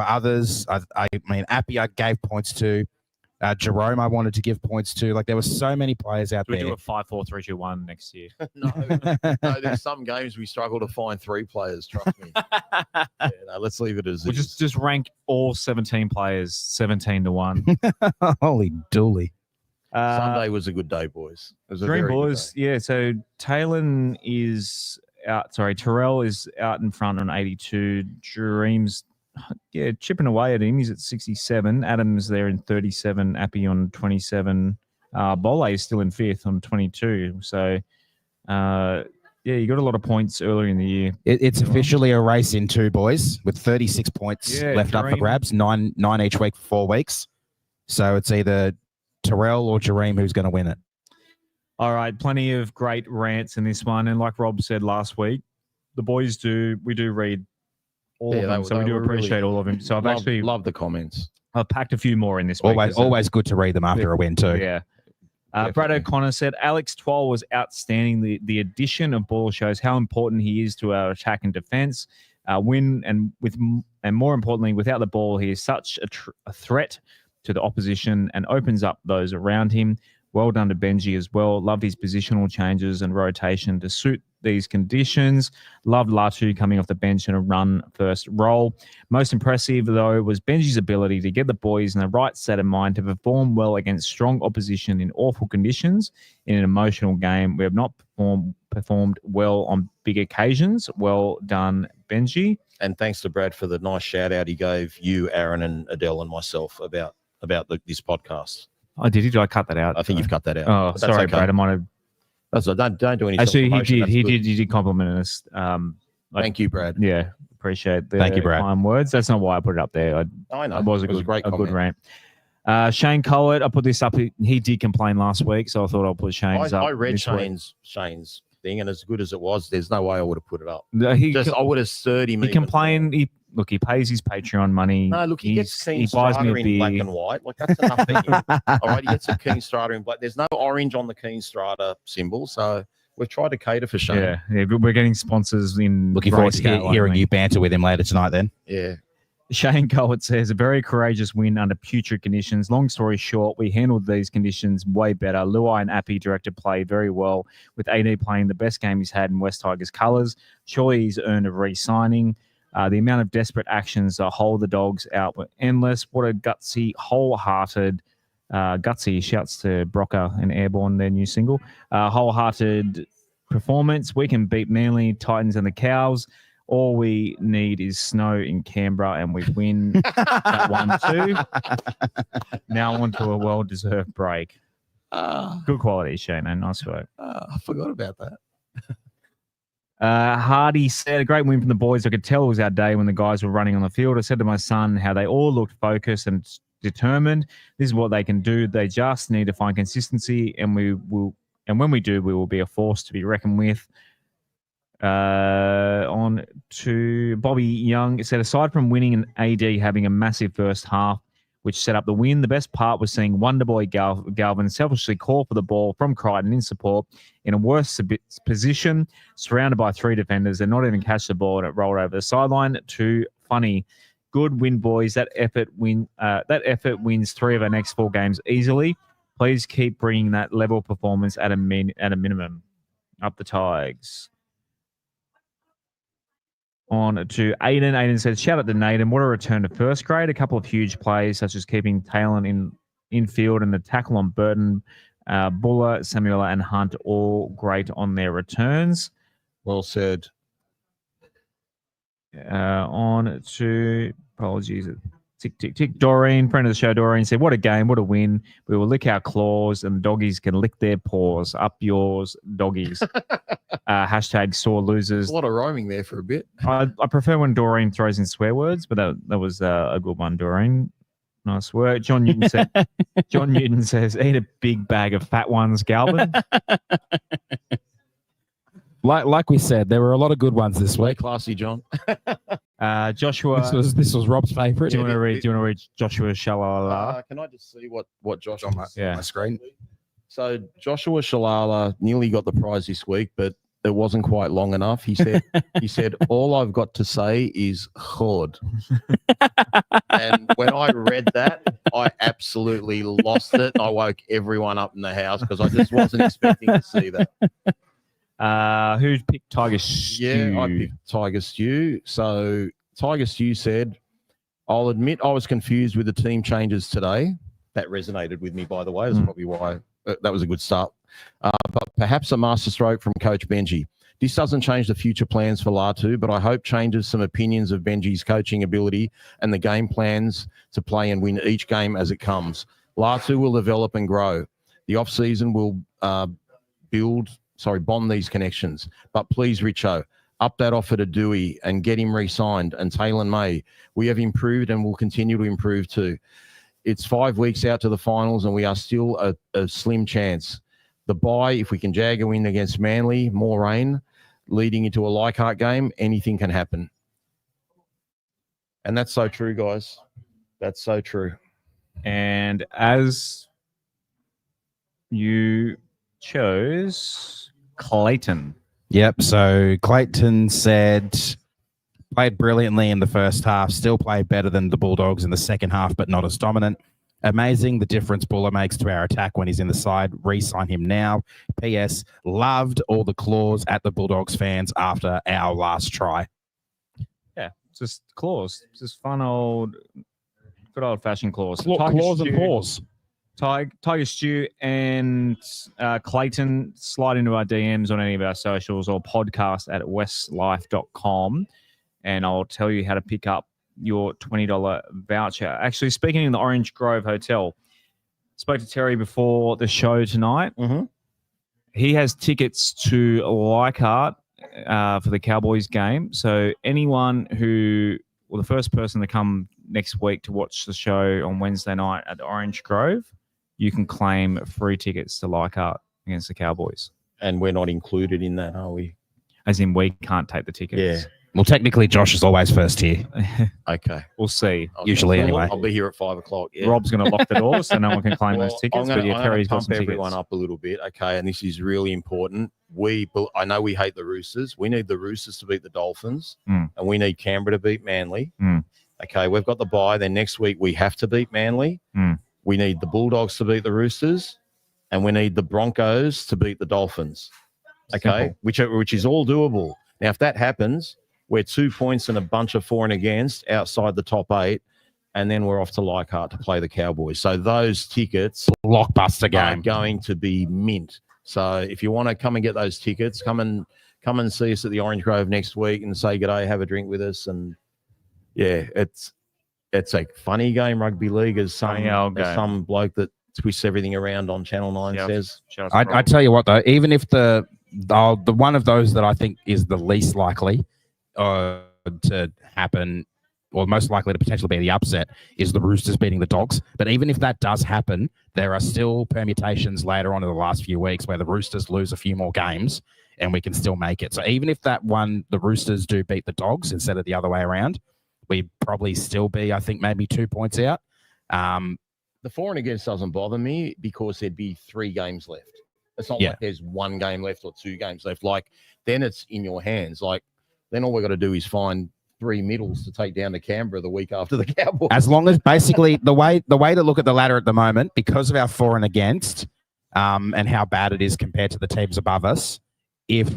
[SPEAKER 2] others. I mean, Appy I gave points to. Jerome I wanted to give points to. There were so many players out there.
[SPEAKER 1] We'll do a 5-4-3-2-1 next year.
[SPEAKER 3] No, there's some games we struggle to find 3 players, trust me. Let's leave it as
[SPEAKER 1] we'll just rank all 17 players 17-1.
[SPEAKER 2] Holy dooly.
[SPEAKER 3] Sunday was a good day, boys. It was a
[SPEAKER 1] Dream
[SPEAKER 3] very
[SPEAKER 1] boys,
[SPEAKER 3] good day.
[SPEAKER 1] yeah. So Taylor is out. Sorry, Terrell is out in front on 82. Dream's chipping away at him. He's at 67. Adam's there in 37. Appy on 27. Bole is still in 5th on 22. So, you got a lot of points earlier in the year.
[SPEAKER 2] It's officially a race in 2, boys, with 36 points left up for grabs. 9 each week for 4 weeks. So it's either Terrell or Jareem who's going to win it.
[SPEAKER 1] All right, plenty of great rants in this one. And like Rob said last week, we do read all of them. So we do appreciate all of them. So I've actually
[SPEAKER 3] love the comments.
[SPEAKER 1] I've packed a few more in this week.
[SPEAKER 2] Always good to read them after a win too.
[SPEAKER 1] Yeah. Brad O'Connor said, Alex Twal was outstanding. The addition of Ball shows how important he is to our attack and defense. And more importantly, without the ball, he is such a threat to the opposition and opens up those around him. Well done to Benji as well. Love his positional changes and rotation to suit these conditions. Loved Latu coming off the bench in a run-first role. Most impressive, though, was Benji's ability to get the boys in the right set of mind to perform well against strong opposition in awful conditions in an emotional game. We have not performed well on big occasions. Well done, Benji.
[SPEAKER 3] And thanks to Brad for the nice shout-out he gave you, Aaron, and Adele and myself about this podcast.
[SPEAKER 1] Oh, did I cut that out?
[SPEAKER 3] I think you've cut that out.
[SPEAKER 1] Oh, sorry, Brad. I might have...
[SPEAKER 3] Don't do any.
[SPEAKER 1] Actually, he did compliment us.
[SPEAKER 3] Thank you, Brad.
[SPEAKER 1] Yeah, appreciate the
[SPEAKER 2] Thank you, Brad.
[SPEAKER 1] kind words. That's not why I put it up there.
[SPEAKER 3] I know.
[SPEAKER 1] It was a good rant. Shane Collett, I put this up. He did complain last week, so I thought I'll put Shane's up.
[SPEAKER 3] I read Shane's thing, and as good as it was, there's no way I would have put it up. I would have stirred him.
[SPEAKER 1] He complained. He pays his Patreon money.
[SPEAKER 3] No, look, he gets Keen
[SPEAKER 1] buys
[SPEAKER 3] Starter
[SPEAKER 1] me a
[SPEAKER 3] in
[SPEAKER 1] beer.
[SPEAKER 3] black and white. Like, that's enough for him. All right, he gets a Keen Starter in black. There's no orange on the Keen Starter symbol, so we've tried to cater for Shane.
[SPEAKER 1] Yeah, but we're getting sponsors in.
[SPEAKER 2] Looking forward to hearing you banter with him later tonight then.
[SPEAKER 3] Yeah.
[SPEAKER 1] Shane Collett says, a very courageous win under putrid conditions. Long story short, we handled these conditions way better. Luai and Appy directed play very well, with AD playing the best game he's had in West Tigers colours. Surely he's earned a re-signing. The amount of desperate actions to hold the Dogs out were endless. What a gutsy, wholehearted, gutsy, shouts to Brocker and Airborne, their new single, wholehearted performance. We can beat Manly, Titans and the Cows. All we need is snow in Canberra and we win that 1-2. Now on to a well-deserved break. Good quality, Shane. Nice work.
[SPEAKER 3] I forgot about that.
[SPEAKER 1] Hardy said, a great win from the boys. I could tell it was our day when the guys were running on the field. I said to my son how they all looked focused and determined. This is what they can do. They just need to find consistency, and when we do, we will be a force to be reckoned with. On to Bobby Young. It said, aside from winning and AD having a massive first half, which set up the win, the best part was seeing Wonderboy Galvin selfishly call for the ball from Crichton in support in a worse position, surrounded by 3 defenders, and not even catch the ball, and it rolled over the sideline. Too funny. Good win, boys. That effort wins 3 of our next 4 games easily. Please keep bringing that level of performance at a minimum. Up the Tigers. On to Aiden. Aiden says, shout out to Naden. What a return to first grade. A couple of huge plays, such as keeping Talon in field and the tackle on Burton, Buller, Samuela, and Hunt, all great on their returns.
[SPEAKER 3] Well said.
[SPEAKER 1] On to, apologies, tick. Doreen, friend of the show, Doreen said, what a game, what a win. We will lick our claws and the doggies can lick their paws. Up yours, doggies. Hashtag sore losers.
[SPEAKER 3] A lot of rhyming there for a bit.
[SPEAKER 1] I prefer when Doreen throws in swear words, but that was a good one, Doreen. Nice work. John Newton says, eat a big bag of fat ones, Galvin.
[SPEAKER 2] Like we said, there were a lot of good ones this week.
[SPEAKER 3] Classy, John.
[SPEAKER 1] Joshua.
[SPEAKER 2] This was Rob's favourite.
[SPEAKER 1] Do you want to read Joshua Shalala?
[SPEAKER 3] Can I just see what Joshua
[SPEAKER 2] on my screen?
[SPEAKER 3] So Joshua Shalala nearly got the prize this week, but it wasn't quite long enough. He said, all I've got to say is chod. And when I read that, I absolutely lost it. I woke everyone up in the house because I just wasn't expecting to see that.
[SPEAKER 1] Who picked Tiger Stew?
[SPEAKER 3] Yeah, I picked Tiger Stew. So Tiger Stew said, I'll admit I was confused with the team changes today. That resonated with me, by the way. That's probably why that was a good start. But perhaps a masterstroke from Coach Benji. This doesn't change the future plans for Latu, but I hope changes some opinions of Benji's coaching ability and the game plans to play and win each game as it comes. Latu will develop and grow. The off-season will bond these connections. But please, Richo, up that offer to Doueihi and get him re-signed, and Taylor May. We have improved and will continue to improve too. It's 5 weeks out to the finals and we are still a slim chance. The bye, if we can jag a win against Manly, more rain, leading into a Leichhardt game, anything can happen. And that's so true, guys. That's so true.
[SPEAKER 1] And as you chose Clayton.
[SPEAKER 2] Yep. So Clayton said, played brilliantly in the first half, still played better than the Bulldogs in the second half, but not as dominant. Amazing the difference Buller makes to our attack when he's in the side. Re-sign him now. P.S. Loved all the claws at the Bulldogs fans after our last try.
[SPEAKER 1] Yeah, just claws. Just fun good old-fashioned claws.
[SPEAKER 2] Claws and paws.
[SPEAKER 1] Tiger Stew and Clayton, slide into our DMs on any of our socials or podcast at westlife.com, and I'll tell you how to pick up your $20 voucher. Actually, speaking in the Orange Grove Hotel, spoke to Terry before the show tonight.
[SPEAKER 3] Mm-hmm.
[SPEAKER 1] He has tickets to Leichhardt for the Cowboys game. So anyone the first person to come next week to watch the show on Wednesday night at the Orange Grove, you can claim free tickets to Leichhardt against the Cowboys.
[SPEAKER 3] And we're not included in that, are we?
[SPEAKER 1] As in, we can't take the tickets.
[SPEAKER 3] Yeah.
[SPEAKER 2] Well, technically, Josh is always first here.
[SPEAKER 3] Okay.
[SPEAKER 1] We'll see.
[SPEAKER 2] Usually, anyway.
[SPEAKER 3] I'll be here at 5 o'clock. Yeah.
[SPEAKER 1] Rob's going to lock the doors so no one can claim those tickets.
[SPEAKER 3] I'm going
[SPEAKER 1] Terry's
[SPEAKER 3] to
[SPEAKER 1] got
[SPEAKER 3] pump
[SPEAKER 1] some
[SPEAKER 3] everyone
[SPEAKER 1] tickets.
[SPEAKER 3] up a little bit, okay? And this is really important. I know we hate the Roosters. We need the Roosters to beat the Dolphins, and we need Canberra to beat Manly. Okay, we've got the bye. Then next week we have to beat Manly. We need the Bulldogs to beat the Roosters, and we need the Broncos to beat the Dolphins. Okay, which is all doable. Now, if that happens, we're 2 points and a bunch of for and against outside the top 8, and then we're off to Leichhardt to play the Cowboys. So those tickets
[SPEAKER 2] Blockbuster game
[SPEAKER 3] are going to be mint. So if you want to come and get those tickets, come and see us at the Orange Grove next week and say g'day, have a drink with us. And yeah, it's a funny game, rugby league, as some bloke that twists everything around on Channel 9 says.
[SPEAKER 2] I tell you what, though, even if the one of those that I think is the least likely to happen, or most likely to potentially be the upset, is the Roosters beating the Dogs. But even if that does happen, there are still permutations later on in the last few weeks where the Roosters lose a few more games and we can still make it. So even if the Roosters do beat the Dogs instead of the other way around, we'd probably still be, I think, maybe 2 points out.
[SPEAKER 3] The for and against doesn't bother me because there'd be 3 games left. It's not like there's 1 game left or 2 games left. Like, then it's in your hands. Like, then all we've got to do is find 3 middles to take down to Canberra the week after the Cowboys.
[SPEAKER 2] As long as basically the way to look at the ladder at the moment, because of our for and against, and how bad it is compared to the teams above us, if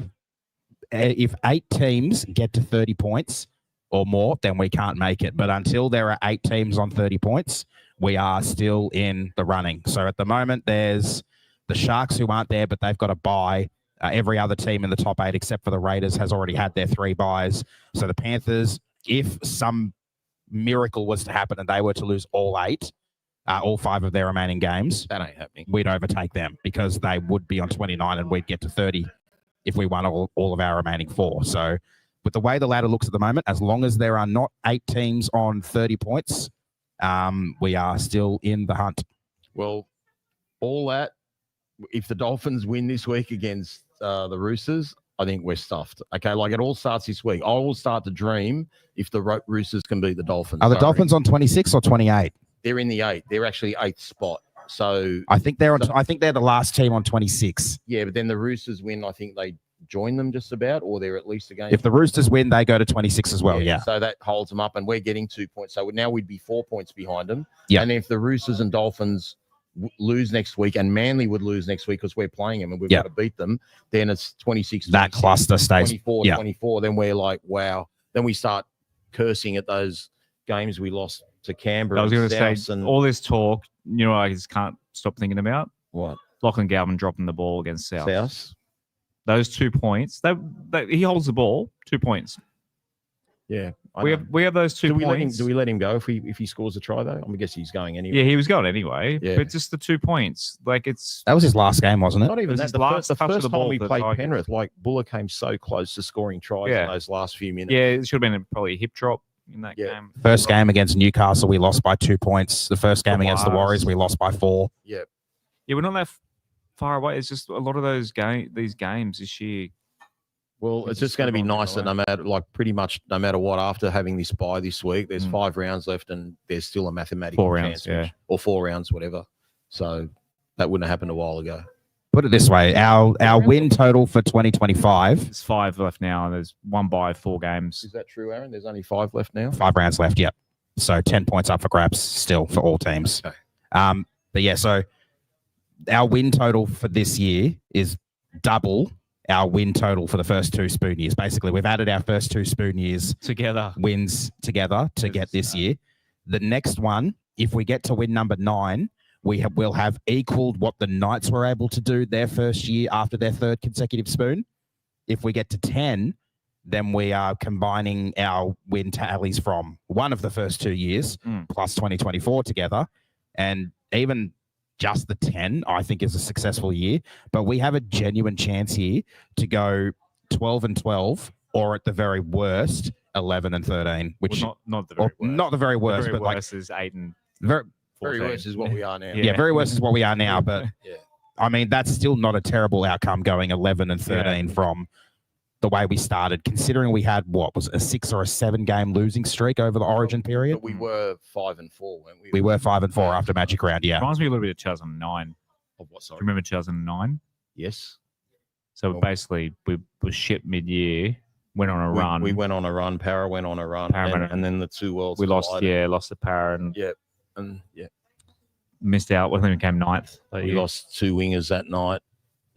[SPEAKER 2] 8 teams get to 30 points or more, then we can't make it. But until there are 8 teams on 30 points, we are still in the running. So at the moment, there's the Sharks who aren't there, but they've got a bye. Every other team in the top 8, except for the Raiders, has already had their 3 byes. So the Panthers, if some miracle was to happen and they were to lose all 5 of their remaining games,
[SPEAKER 3] that ain't happening.
[SPEAKER 2] We'd overtake them because they would be on 29 and we'd get to 30 if we won all of our remaining 4. So with the way the ladder looks at the moment, as long as there are not 8 teams on 30 points, we are still in the hunt.
[SPEAKER 3] Well, all that, if the Dolphins win this week against the Roosters, I think we're stuffed. Okay, like it all starts this week. I will start to dream if the Roosters can beat the Dolphins.
[SPEAKER 2] Are the Dolphins on 26 or 28?
[SPEAKER 3] They're in the 8. They're actually 8th spot. So
[SPEAKER 2] I think they're the last team on 26.
[SPEAKER 3] Yeah, but then the Roosters win. I think they join them just about, or they're at least a game.
[SPEAKER 2] If the Roosters win, they go to 26 as well. Yeah.
[SPEAKER 3] So that holds them up, and we're getting 2 points. So now we'd be 4 points behind them.
[SPEAKER 2] Yeah.
[SPEAKER 3] And if the Roosters and Dolphins lose next week, and Manly would lose next week because we're playing them and we've got to beat them, then it's 26.
[SPEAKER 2] That cluster stays
[SPEAKER 3] 24. Then we're like, wow. Then we start cursing at those games we lost to Canberra.
[SPEAKER 1] I was going to say, all this talk, I just can't stop thinking about
[SPEAKER 3] what?
[SPEAKER 1] Lachlan Galvin dropping the ball against South.
[SPEAKER 3] Those
[SPEAKER 1] 2 points. He holds the ball. 2 points.
[SPEAKER 3] Yeah,
[SPEAKER 1] we have those 2 points.
[SPEAKER 3] Do we let him go if he scores a try though? I guess he's going anyway.
[SPEAKER 1] Yeah, he was going anyway. Yeah. But just the 2 points, that
[SPEAKER 2] was his last game, wasn't it?
[SPEAKER 3] Not even that. The first time we played Penrith, Buller came so close to scoring tries in those last few minutes.
[SPEAKER 1] Yeah, it should have been probably a hip drop in that game.
[SPEAKER 2] First game against Newcastle, we lost by 2 points. The first game against the Warriors, we lost by 4.
[SPEAKER 3] Yeah.
[SPEAKER 1] Yeah, we're not that far away. It's just a lot of these games this year.
[SPEAKER 3] Well, it's just going to be nice that pretty much no matter what, after having this bye this week, there's 5 rounds left and there's still a mathematical
[SPEAKER 1] 4 rounds,
[SPEAKER 3] chance, or 4 rounds, whatever. So that wouldn't have happened a while ago.
[SPEAKER 2] Put it this way, our win total for 2025.
[SPEAKER 1] There's 5 left now, and there's 1 bye, 4 games.
[SPEAKER 3] Is that true, Aaron? There's only 5 left now?
[SPEAKER 2] 5 rounds left, yep. So 10 points up for grabs still for all teams.
[SPEAKER 3] Okay.
[SPEAKER 2] But yeah, so our win total for this year is double our win total for the first 2 spoon years. Basically, we've added our first 2 spoon years
[SPEAKER 1] together
[SPEAKER 2] wins together to get this year. The next one, if we get to win number 9, we'll have equaled what the Knights were able to do their first year after their 3rd consecutive spoon. If we get to 10, then we are combining our win tallies from one of the first 2 years plus 2024 together. And even just the 10, I think, is a successful year. But we have a genuine chance here to go 12 and 12, or at the very worst, 11 and 13. Which
[SPEAKER 1] not the very worst.
[SPEAKER 2] Not the very worst,
[SPEAKER 1] the very
[SPEAKER 2] but
[SPEAKER 1] worst is 8 and
[SPEAKER 2] very
[SPEAKER 1] 14.
[SPEAKER 3] Very worst is what we are now.
[SPEAKER 2] Yeah, very worst is what we are now. But I mean, that's still not a terrible outcome, going 11 and 13 from the way we started, considering we had, what was it, a 6 or a 7 game losing streak over the Origin period.
[SPEAKER 3] But we were 5 and 4, weren't we?
[SPEAKER 2] We were 5 and 4 after Magic Round. Yeah,
[SPEAKER 1] reminds me a little bit of 2009.
[SPEAKER 3] Of what?
[SPEAKER 1] Do
[SPEAKER 3] Sorry.
[SPEAKER 1] you remember 2009?
[SPEAKER 3] Yes.
[SPEAKER 1] So basically, we were shit mid-year. Went on a run.
[SPEAKER 3] We went on a run. Para went on a run, and then the 2 worlds.
[SPEAKER 1] We lost. Yeah, lost the Para and missed out. I think we came 9th.
[SPEAKER 3] We lost 2 wingers that night.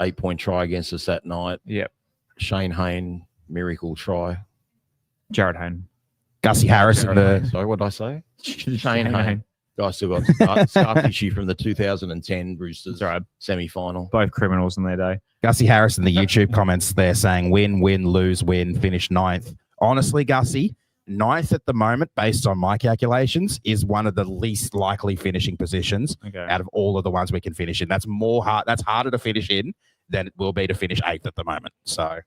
[SPEAKER 3] 8-point try against us that night.
[SPEAKER 1] Yep.
[SPEAKER 3] Shane Hayne, miracle try.
[SPEAKER 1] Jared Hayne.
[SPEAKER 2] Gussie Harris in the.
[SPEAKER 3] Sorry, what did I say? Shane Hayne. Guy still got scar tissue from the 2010 Roosters semi-final.
[SPEAKER 1] Both criminals in their day.
[SPEAKER 2] Gussie Harris in the YouTube comments there saying win, win, lose, win, finish 9th. Honestly, Gussie, 9th at the moment, based on my calculations, is one of the least likely finishing positions out of all of the ones we can finish in. That's harder to finish in than it will be to finish 8th at the moment. So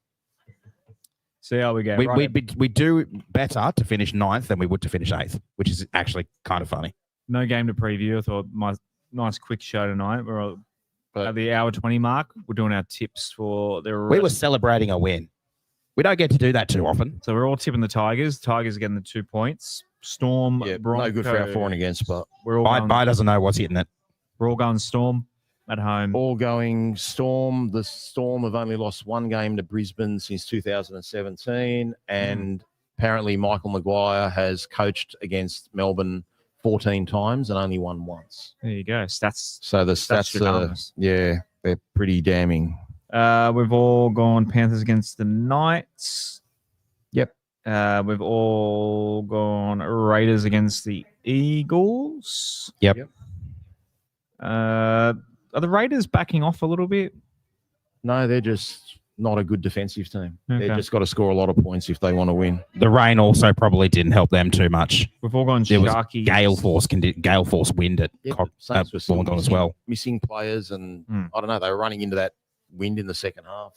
[SPEAKER 1] see how we go.
[SPEAKER 2] We do better to finish 9th than we would to finish 8th, which is actually kind of funny.
[SPEAKER 1] No game to preview. I thought my nice quick show tonight. We're at the hour 20 mark. We're doing our tips for the rest.
[SPEAKER 2] We were celebrating a win. We don't get to do that too often.
[SPEAKER 1] So we're all tipping the Tigers. Tigers are getting the 2 points. Storm, Broncos.
[SPEAKER 3] No good for our for and against, but
[SPEAKER 1] we're all
[SPEAKER 2] Bai doesn't know what's hitting it.
[SPEAKER 1] We're all going Storm at home.
[SPEAKER 3] All going Storm. The Storm have only lost 1 game to Brisbane since 2017, and apparently Michael Maguire has coached against Melbourne 14 times and only won once.
[SPEAKER 1] There you go. Stats.
[SPEAKER 3] So the stats are, they're pretty damning.
[SPEAKER 1] We've all gone Panthers against the Knights.
[SPEAKER 3] Yep.
[SPEAKER 1] We've all gone Raiders against the Eagles.
[SPEAKER 2] Yep.
[SPEAKER 1] Are the Raiders backing off a little bit?
[SPEAKER 3] No, they're just not a good defensive team.
[SPEAKER 1] Okay.
[SPEAKER 3] They've just got to score a lot of points if they want to win.
[SPEAKER 2] The rain also probably didn't help them too much.
[SPEAKER 1] We've all gone Sharkies.
[SPEAKER 2] Gale force wind at Wollongong as well.
[SPEAKER 3] Missing players, and I don't know, they were running into that wind in the second half.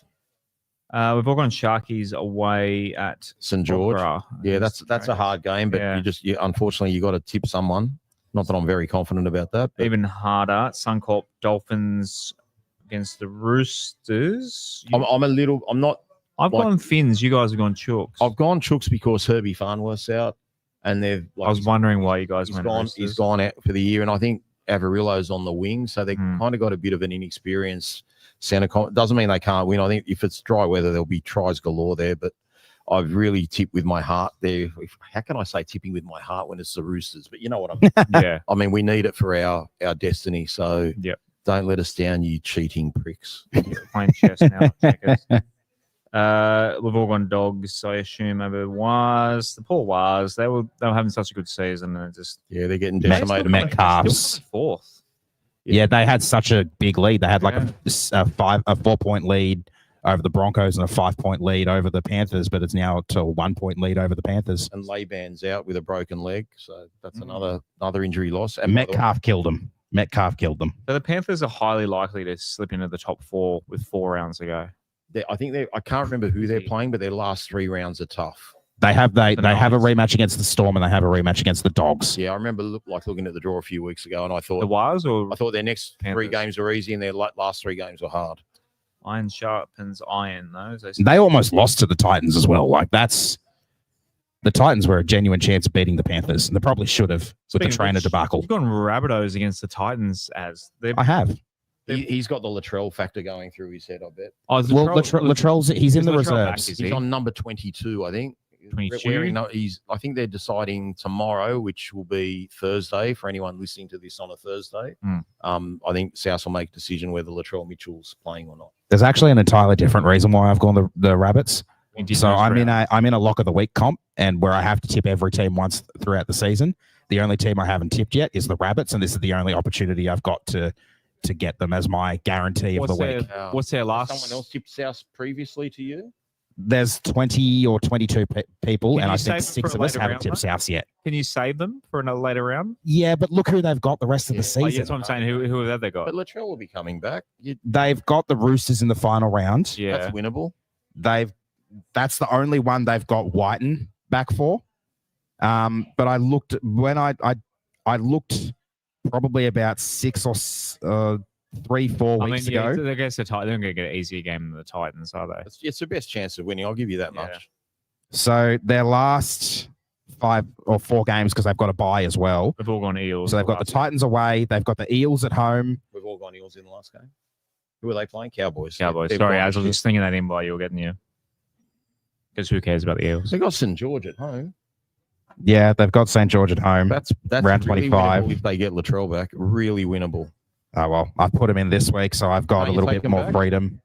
[SPEAKER 1] We've all gone Sharkies away at
[SPEAKER 3] St George. Yeah, that's a hard game, but unfortunately you got to tip someone. Not that I'm very confident about that.
[SPEAKER 1] Even harder, Suncorp Dolphins against the Roosters.
[SPEAKER 3] I've
[SPEAKER 1] gone Finns. You guys have gone Chooks.
[SPEAKER 3] I've gone Chooks because Herbie Farnworth's out, and they've.
[SPEAKER 1] I was wondering why you guys went Roosters.
[SPEAKER 3] He's gone out for the year, and I think Avarillo's on the wing, so they kind of got a bit of an inexperienced centre. Doesn't mean they can't win. I think if it's dry weather, there'll be tries galore there, but I've really tipped with my heart there. How can I say tipping with my heart when it's the Roosters? But you know what I mean.
[SPEAKER 1] Yeah.
[SPEAKER 3] I mean, we need it for our destiny. So don't let us down, you cheating pricks.
[SPEAKER 1] Playing chess now. Checkers. We've all gone Dogs, I assume, over Waz. The poor Waz. They were having such a good season, and
[SPEAKER 3] they're getting decimated.
[SPEAKER 2] Metcalfs.
[SPEAKER 1] 4th.
[SPEAKER 2] Yeah, they had such a big lead. They had like a 4-point lead over the Broncos and a 5-point lead over the Panthers, but it's now to a 1-point lead over the Panthers.
[SPEAKER 3] And Laban's out with a broken leg, so that's another injury loss.
[SPEAKER 2] And Metcalf killed them.
[SPEAKER 1] So the Panthers are highly likely to slip into the top 4 with 4 rounds to go.
[SPEAKER 3] I can't remember who they're playing, but their last 3 rounds are tough.
[SPEAKER 2] They have a rematch against the Storm, and they have a rematch against the Dogs.
[SPEAKER 3] Yeah, I remember looking at the draw a few weeks ago, and I thought
[SPEAKER 1] the Waz, or
[SPEAKER 3] I thought their next
[SPEAKER 1] Panthers?
[SPEAKER 3] 3 games were easy, and their last 3 games were hard.
[SPEAKER 1] Iron sharpens iron, though.
[SPEAKER 2] They almost lost to the Titans as well. Like the Titans were a genuine chance of beating the Panthers, and they probably should have with the trainer debacle.
[SPEAKER 1] You've gone Rabbitohs against the Titans
[SPEAKER 2] I have.
[SPEAKER 3] He's got the Latrell factor going through his head, I bet.
[SPEAKER 2] Latrell's he's in the reserves.
[SPEAKER 3] He's on number 22, I think.
[SPEAKER 1] 22?
[SPEAKER 3] No, I think they're deciding tomorrow, which will be Thursday for anyone listening to this on a Thursday. I think South will make a decision whether Latrell Mitchell's playing or not.
[SPEAKER 2] There's actually an entirely different reason why I've gone the Rabbits. So I'm in a lock of the week comp, and where I have to tip every team once throughout the season. The only team I haven't tipped yet is the Rabbits, and this is the only opportunity I've got to get them as my guarantee of the week.
[SPEAKER 1] What's their last?
[SPEAKER 3] Someone else tipped South previously to you?
[SPEAKER 2] There's 20 or 22 people, and I think
[SPEAKER 1] save
[SPEAKER 2] 6 of us haven't tipped South yet.
[SPEAKER 1] Can you save them for another later round?
[SPEAKER 2] Yeah, but look who they've got the rest of the season.
[SPEAKER 1] That's what I'm saying. Who have they got?
[SPEAKER 3] But Latrell will be coming back.
[SPEAKER 2] They've got the Roosters in the final round.
[SPEAKER 1] Yeah,
[SPEAKER 3] That's winnable.
[SPEAKER 2] That's the only one they've got Whiten back for. But I looked when I looked probably about 6 or 3-4 weeks ago.
[SPEAKER 1] Against the Titans, they're going to get an easier game than the Titans, are they?
[SPEAKER 3] It's the best chance of winning. I'll give you that much.
[SPEAKER 2] So their last 5 or 4 games, because they've got a bye as well.
[SPEAKER 1] They've all gone Eels.
[SPEAKER 2] So they've got the Titans away. They've got the Eels at home.
[SPEAKER 3] We've all gone Eels in the last game. Who are they playing? Cowboys.
[SPEAKER 1] Sorry, I was just thinking that in while you were getting you. Because who cares about the Eels?
[SPEAKER 3] They got St. George at home.
[SPEAKER 2] Yeah, they've got St. George at home.
[SPEAKER 3] That's
[SPEAKER 2] round
[SPEAKER 3] really
[SPEAKER 2] 25.
[SPEAKER 3] If they get Latrell back, really winnable.
[SPEAKER 2] Oh, well, I put him in this week, so I've got a little bit more freedom.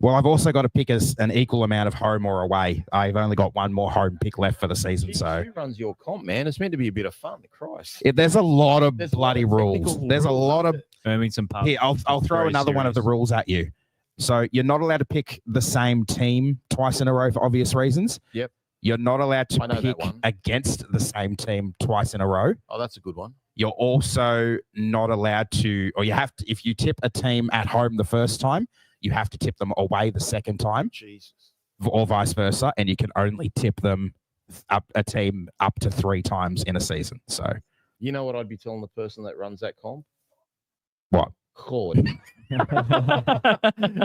[SPEAKER 2] Well, I've also got to pick an equal amount of home or away. I've only got one more home pick left for the season. So
[SPEAKER 3] who runs your comp, man? It's meant to be a bit of fun. Christ.
[SPEAKER 2] There's a lot of bloody rules. There's a lot of... Here, I'll throw another one of the rules at you. So you're not allowed to pick the same team twice in a row for obvious reasons.
[SPEAKER 3] Yep.
[SPEAKER 2] You're not allowed to pick against the same team twice in a row.
[SPEAKER 3] Oh, that's a good one.
[SPEAKER 2] You're also not allowed to, or you have to, if you tip a team at home the first time, you have to tip them away the second time.
[SPEAKER 3] Jesus.
[SPEAKER 2] Or vice versa. And you can only tip them a team up to 3 times in a season. So,
[SPEAKER 3] you know what I'd be telling the person that runs that comp?
[SPEAKER 2] What?
[SPEAKER 3] Call it.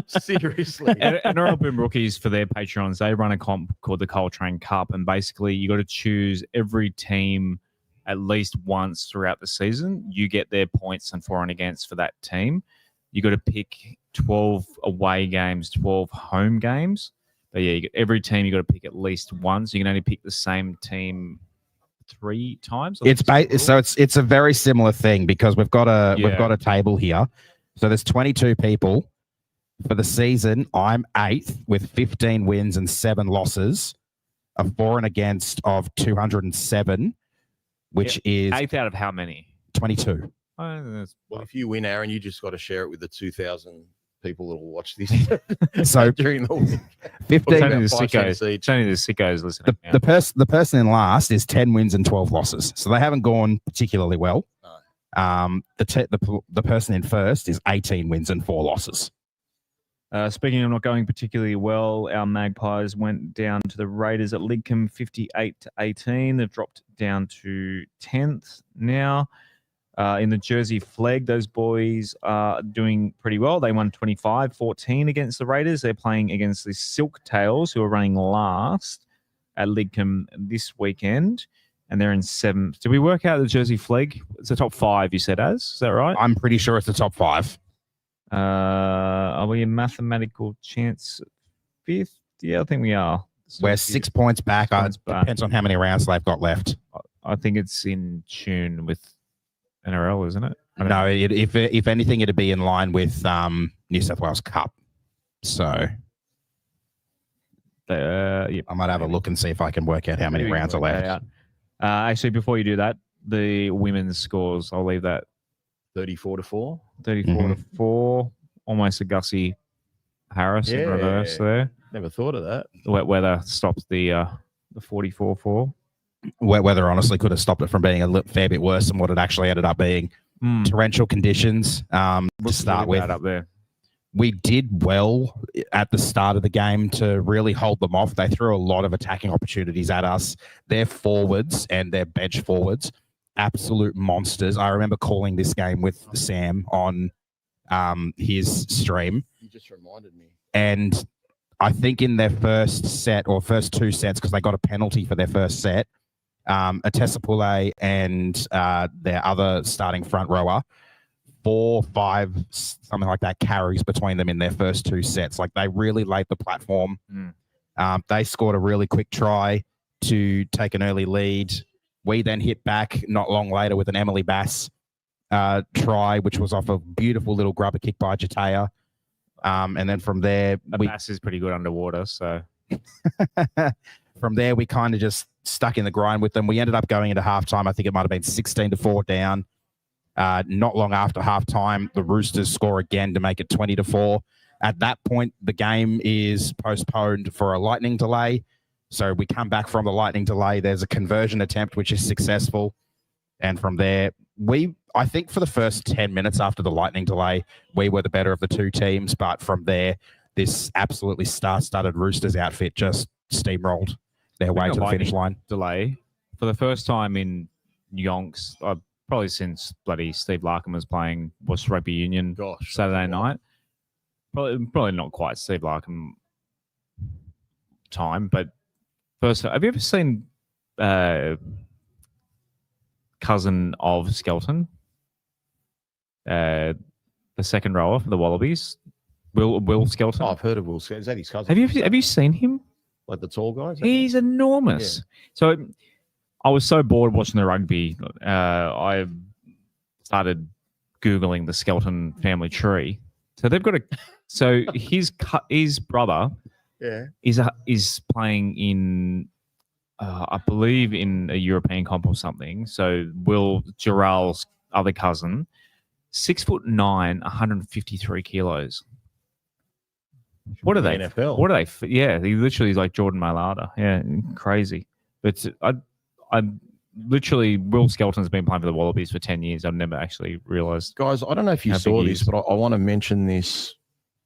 [SPEAKER 3] Seriously.
[SPEAKER 1] NRL Boom Rookies, for their Patreons, they run a comp called the Coltrane Cup, and basically you got to choose every team at least once throughout the season. You get their points and for and against for that team. You got to pick 12 away games, 12 home games. But yeah, every team you got to pick at least once. You can only pick the same team 3 times.
[SPEAKER 2] It's a very similar thing, because we've got a table here. So there's 22 people for the season. I'm 8th with 15 wins and 7 losses, a for and against of 207, which is
[SPEAKER 1] 8th out of how many?
[SPEAKER 2] 22.
[SPEAKER 3] Well, if you win, Aaron, you just got to share it with the 2,000 people that will watch this.
[SPEAKER 2] So
[SPEAKER 3] during the week,
[SPEAKER 2] 15.
[SPEAKER 1] It's only the sickos listening.
[SPEAKER 2] The person in last is 10 wins and 12 losses, so they haven't gone particularly well.
[SPEAKER 3] No.
[SPEAKER 2] The person in first is 18 wins and 4 losses.
[SPEAKER 1] Speaking of not going particularly well, our Magpies went down to the Raiders at Lidcombe 58-18. They've dropped down to 10th now. In the Jersey Flegg, those boys are doing pretty well. They won 25-14 against the Raiders. They're playing against the Silktails, who are running last at Lidcombe this weekend, and they're in 7th. Did we work out the Jersey Flegg? It's the top 5, you said, Is that right?
[SPEAKER 2] I'm pretty sure it's the top 5.
[SPEAKER 1] Are we a mathematical chance 5th? Yeah, I think we are.
[SPEAKER 2] We're 6 points back. Depends on how many rounds they've got left.
[SPEAKER 1] I think it's in tune with NRL, isn't it?
[SPEAKER 2] No, if anything, it'd be in line with New South Wales Cup. So I might have a look and see if I can work out how many rounds are left.
[SPEAKER 1] Actually, before you do that, the women's scores, I'll leave that
[SPEAKER 3] 34-4.
[SPEAKER 1] 34-4. Almost a Gussie Harris in reverse there.
[SPEAKER 3] Never thought of that.
[SPEAKER 1] The wet weather stops the 44-4.
[SPEAKER 2] Wet weather honestly could have stopped it from being a fair bit worse than what it actually ended up being. Torrential conditions to start with.
[SPEAKER 1] Up there.
[SPEAKER 2] We did well at the start of the game to really hold them off. They threw a lot of attacking opportunities at us. Their forwards and their bench forwards, absolute monsters. I remember calling this game with Sam on his stream.
[SPEAKER 3] You just reminded me.
[SPEAKER 2] And I think in their first set or first 2 sets, because they got a penalty for their first set, Atesapule and their other starting front rower, 4, 5, something like that, carries between them in their first 2 sets. Like, they really laid the platform. They scored a really quick try. to take an early lead. We then hit back not long later with an Emily Bass try, which was off a beautiful little grubber kick by Jatea. And then from there,
[SPEAKER 1] Bass is pretty good underwater. So
[SPEAKER 2] from there, we kind of just stuck in the grind with them. We ended up going into halftime. I think it might have been 16-4 down. Not long after halftime, the Roosters score again to make it 20-4. At that point, the game is postponed for a lightning delay. So we come back from the lightning delay. There's a conversion attempt, which is successful. And from there, I think for the first 10 minutes after the lightning delay, we were the better of the two teams. But from there, this absolutely star-studded Roosters outfit just steamrolled their way to the finish line.
[SPEAKER 1] Delay for the first time in yonks, probably since bloody Steve Larkham was playing West Rugby Union Saturday night. Probably not quite Steve Larkham time, but first, have you ever seen cousin of Skelton, the second rower for the Wallabies, Will Skelton?
[SPEAKER 3] Oh, I've heard of Will Skelton. Is that his cousin?
[SPEAKER 1] Have you seen him?
[SPEAKER 3] Like the tall guy?
[SPEAKER 1] He's enormous. Yeah. So I was so bored watching the rugby, I started Googling the Skelton family tree. So they've got so his brother is playing in, I believe, in a European comp or something. So Will Gerald's other cousin, 6'9", 153 kilos. What are they?
[SPEAKER 3] NFL.
[SPEAKER 1] What are they? Yeah, he literally is like Jordan Mailata. Yeah, crazy. But I literally, Will Skelton's been playing for the Wallabies for 10 years. I've never actually realised.
[SPEAKER 3] Guys, I don't know if you saw this, but I want to mention this.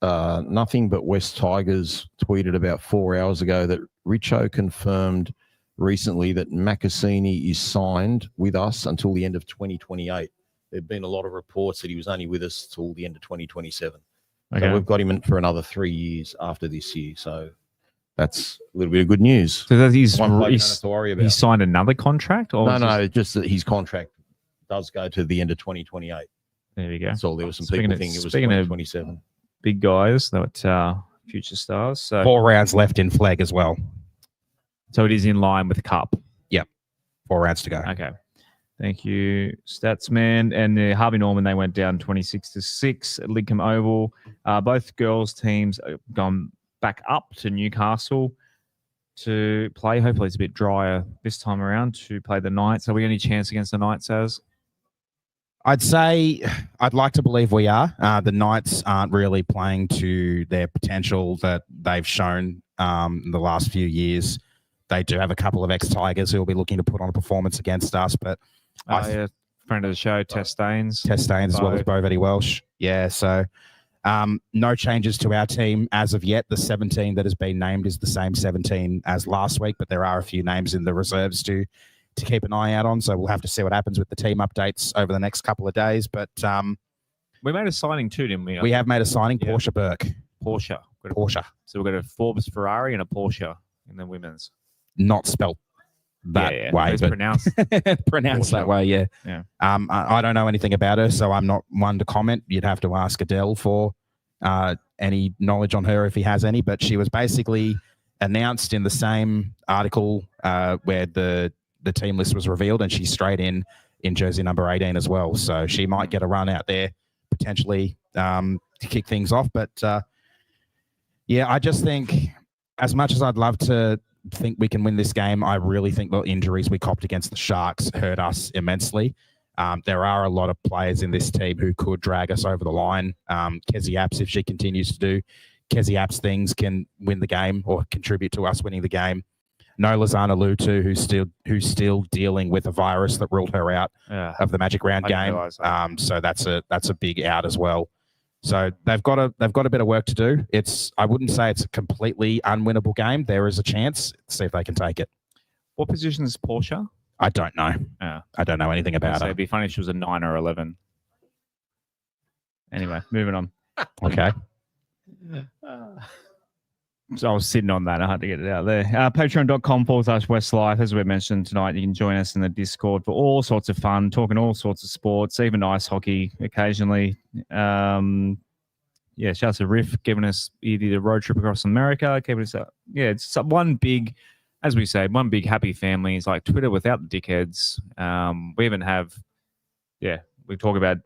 [SPEAKER 3] Nothing but West Tigers tweeted about 4 hours ago that Richo confirmed recently that Makasini is signed with us until the end of 2028. There have been a lot of reports that he was only with us till the end of 2027. Okay. So we've got him in for another 3 years after this year. So that's a little bit of good news.
[SPEAKER 1] So that he's signed another contract? Or
[SPEAKER 3] no, just that his contract does go to the end of 2028.
[SPEAKER 1] There we go.
[SPEAKER 3] So there was some people thinking it was 2027.
[SPEAKER 1] Big guys, that future stars. So
[SPEAKER 2] 4 rounds left in Flegg as well.
[SPEAKER 1] So it is in line with the Cup.
[SPEAKER 2] Yep. 4 rounds to go.
[SPEAKER 1] Okay. Thank you, Statsman. And the Harvey Norman, they went down 26-6 at Lidcombe Oval. Both girls' teams have gone back up to Newcastle to play. Hopefully it's a bit drier this time around to play the Knights. Are we any chance against the Knights, Az?
[SPEAKER 2] I'd say I'd like to believe we are. The Knights aren't really playing to their potential that they've shown in the last few years. They do have a couple of ex-Tigers who will be looking to put on a performance against us, but
[SPEAKER 1] friend of the show, Tess Staines.
[SPEAKER 2] Tess Staines as well as Bo Vetty Welsh. Yeah, so no changes to our team as of yet. The 17 that has been named is the same 17 as last week, but there are a few names in the reserves to keep an eye out on. So we'll have to see what happens with the team updates over the next couple of days. But
[SPEAKER 1] we made a signing too, didn't we?
[SPEAKER 2] We have made a signing, yeah. Porsche Burke.
[SPEAKER 1] Porsche. So we've got a Forbes Ferrari and a Porsche in the women's.
[SPEAKER 2] Not spelt that way,
[SPEAKER 1] it's
[SPEAKER 2] but
[SPEAKER 1] pronounced
[SPEAKER 2] that way. Yeah.
[SPEAKER 1] Yeah.
[SPEAKER 2] I don't know anything about her, so I'm not one to comment. You'd have to ask Adele for any knowledge on her if he has any. But she was basically announced in the same article where the team list was revealed, and she's straight in jersey number 18 as well. So she might get a run out there potentially to kick things off. But yeah, I just think as much as I'd love to think we can win this game, I really think the injuries we copped against the Sharks hurt us immensely. There are a lot of players in this team who could drag us over the line. Kezzy Apps, if she continues to do Kezzy Apps things, can win the game or contribute to us winning the game. No Lizana Lutu, who's still dealing with a virus that ruled her out of the Magic Round game. So that's a big out as well. So they've got a bit of work to do. I wouldn't say it's a completely unwinnable game. There is a chance. See if they can take it.
[SPEAKER 1] What position is Porsche?
[SPEAKER 2] I don't know. I don't know anything about her.
[SPEAKER 1] It'd be funny if she was a 9 or 11. Anyway, moving on.
[SPEAKER 2] Okay.
[SPEAKER 1] So I was sitting on that. I had to get it out there. Patreon.com/WestsLife. As we mentioned tonight, you can join us in the Discord for all sorts of fun, talking all sorts of sports, even ice hockey occasionally. Shout out to Riff giving us either the road trip across America, keeping us up. Yeah, it's one big as we say, one big happy family. It's like Twitter without the dickheads. We even have, we talk about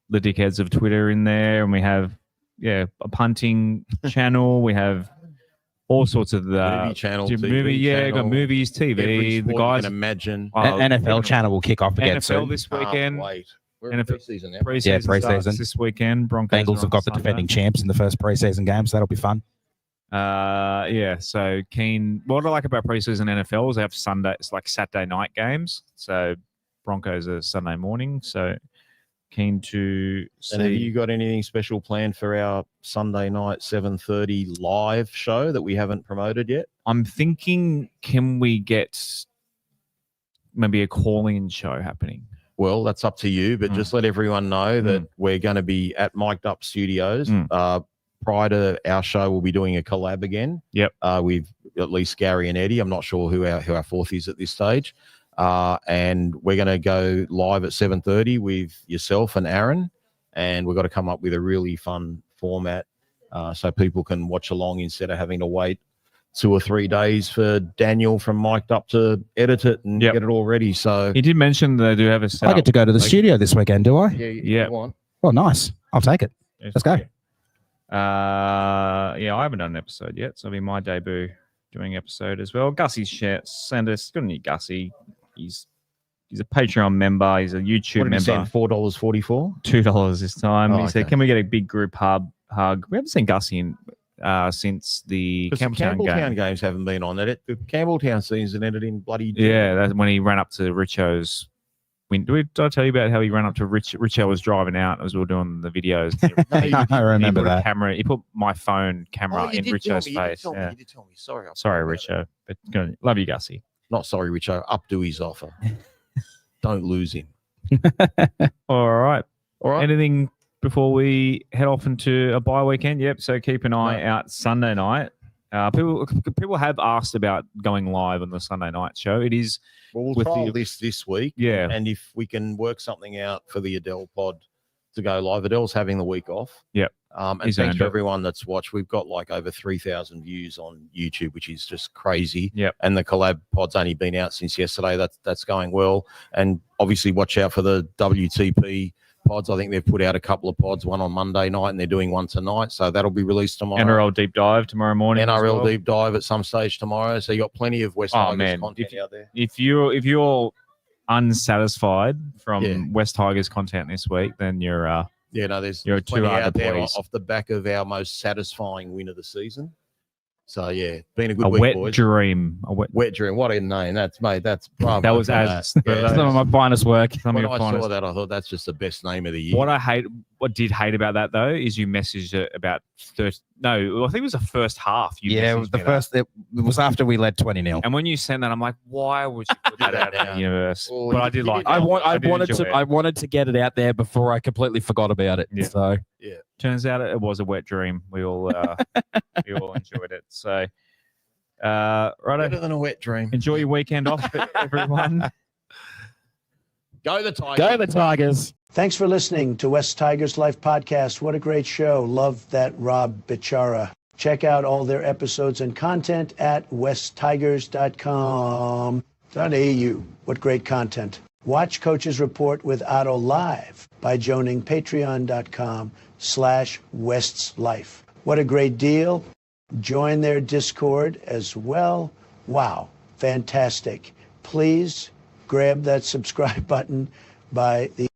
[SPEAKER 1] the dickheads of Twitter in there, and we have, a punting channel. We have all sorts of
[SPEAKER 3] movie channel,
[SPEAKER 1] movie,
[SPEAKER 3] TV
[SPEAKER 1] got movies,
[SPEAKER 3] every
[SPEAKER 1] TV. The
[SPEAKER 3] sport
[SPEAKER 1] guys
[SPEAKER 3] you can imagine.
[SPEAKER 2] NFL channel will kick off again
[SPEAKER 1] NFL
[SPEAKER 2] soon.
[SPEAKER 1] this weekend.
[SPEAKER 3] Wait. We're in
[SPEAKER 1] NFL
[SPEAKER 3] preseason now.
[SPEAKER 1] Preseason
[SPEAKER 2] preseason.
[SPEAKER 1] starts this weekend. Broncos
[SPEAKER 2] Bengals
[SPEAKER 1] are
[SPEAKER 2] have got
[SPEAKER 1] on
[SPEAKER 2] the
[SPEAKER 1] Sunday.
[SPEAKER 2] defending champs in the first preseason game, so that'll be fun.
[SPEAKER 1] So keen. What I like about preseason NFL is they have Sunday. It's like Saturday night games. So Broncos are Sunday morning. So keen to see.
[SPEAKER 3] And have you got anything special planned for our Sunday night 7:30 live show that we haven't promoted yet?
[SPEAKER 1] I'm thinking, can we get maybe a call-in show happening?
[SPEAKER 3] Well, that's up to you, but just let everyone know that we're going to be at Mic'd Up Studios. Prior to our show, we'll be doing a collab again.
[SPEAKER 1] Yep.
[SPEAKER 3] With at least Gary and Eddie. I'm not sure who our fourth is at this stage. And we're going to go live at 7:30 with yourself and Aaron. And we've got to come up with a really fun format so people can watch along instead of having to wait 2 or 3 days for Daniel from Mic'd Up to edit it and get it all ready. So
[SPEAKER 1] he did mention they do have a setup.
[SPEAKER 2] I get to go to the studio this weekend, do I?
[SPEAKER 1] Yeah.
[SPEAKER 2] Oh, nice. I'll take it. Let's go.
[SPEAKER 1] I haven't done an episode yet, so it'll be my debut doing episode as well. Gussie sent us. Good on you, Gussie. He's a Patreon member. He's a YouTube member.
[SPEAKER 3] $4.44.
[SPEAKER 1] $2 this time. He said,
[SPEAKER 3] okay.
[SPEAKER 1] "Can we get a big group hug?" We haven't seen Gussie in since the
[SPEAKER 3] Campbelltown games haven't been on it. The Campbelltown season ended in bloody
[SPEAKER 1] that's when he ran up to Richo's. Did I tell you about how he ran up to Richo was driving out as we were doing the videos?
[SPEAKER 2] I remember that.
[SPEAKER 1] He put my phone camera in Richo's face.
[SPEAKER 3] You did tell me. Sorry.
[SPEAKER 1] Sorry, Richo. But good. Love you, Gussie.
[SPEAKER 3] Not sorry, Richo. Up Doueihi's offer. Don't lose him.
[SPEAKER 1] All right. Anything before we head off into a bye weekend? Yep. So keep an eye out Sunday night. People have asked about going live on the Sunday night show. It is.
[SPEAKER 3] Well, we'll trial this week.
[SPEAKER 1] Yeah.
[SPEAKER 3] And if we can work something out for the Adele pod to go live, Adele's having the week off.
[SPEAKER 1] Yep.
[SPEAKER 3] And thanks for everyone that's watched. We've got like over 3,000 views on YouTube, which is just crazy.
[SPEAKER 1] Yep.
[SPEAKER 3] And the collab pod's only been out since yesterday. That's going well. And obviously watch out for the WTP pods. I think they've put out a couple of pods, one on Monday night, and they're doing one tonight. So that'll be released tomorrow.
[SPEAKER 1] NRL deep dive tomorrow morning.
[SPEAKER 3] NRL deep dive at some stage tomorrow. So you got plenty of West Tigers content out there.
[SPEAKER 1] If you're unsatisfied from West Tigers content this week, then you're
[SPEAKER 3] there's
[SPEAKER 1] you're
[SPEAKER 3] plenty
[SPEAKER 1] too hard
[SPEAKER 3] out
[SPEAKER 1] to
[SPEAKER 3] there
[SPEAKER 1] please.
[SPEAKER 3] off the back of our most satisfying win of the season. So been a good
[SPEAKER 1] a
[SPEAKER 3] week,
[SPEAKER 1] wet
[SPEAKER 3] boys.
[SPEAKER 1] dream.
[SPEAKER 3] Wet dream. What a name. That's bravo.
[SPEAKER 1] That was some of my finest work.
[SPEAKER 3] When I saw that, I thought that's just the best name of the year.
[SPEAKER 1] What I did hate about that though is you messaged it about 30. No, I think it was the first half.
[SPEAKER 2] It was the first. It was after we led 20-0.
[SPEAKER 1] And when you sent that, I'm like, why would you put that out in the universe?
[SPEAKER 3] Well,
[SPEAKER 1] but I did like.
[SPEAKER 2] I wanted to get it out there before I completely forgot about it.
[SPEAKER 1] Yeah.
[SPEAKER 2] So
[SPEAKER 1] turns out it was a wet dream. We all enjoyed it. So. Right.
[SPEAKER 3] Better than a wet dream.
[SPEAKER 1] Enjoy your weekend off, everyone.
[SPEAKER 3] Go the Tigers.
[SPEAKER 2] Go the Tigers.
[SPEAKER 4] Thanks for listening to West Tigers Life Podcast. What a great show. Love that Rob Bichara. Check out all their episodes and content at westtigers.com.au. What great content. Watch Coach's Report with Otto live by joining patreon.com/WestsLife. What a great deal. Join their Discord as well. Wow, fantastic. Please grab that subscribe button by the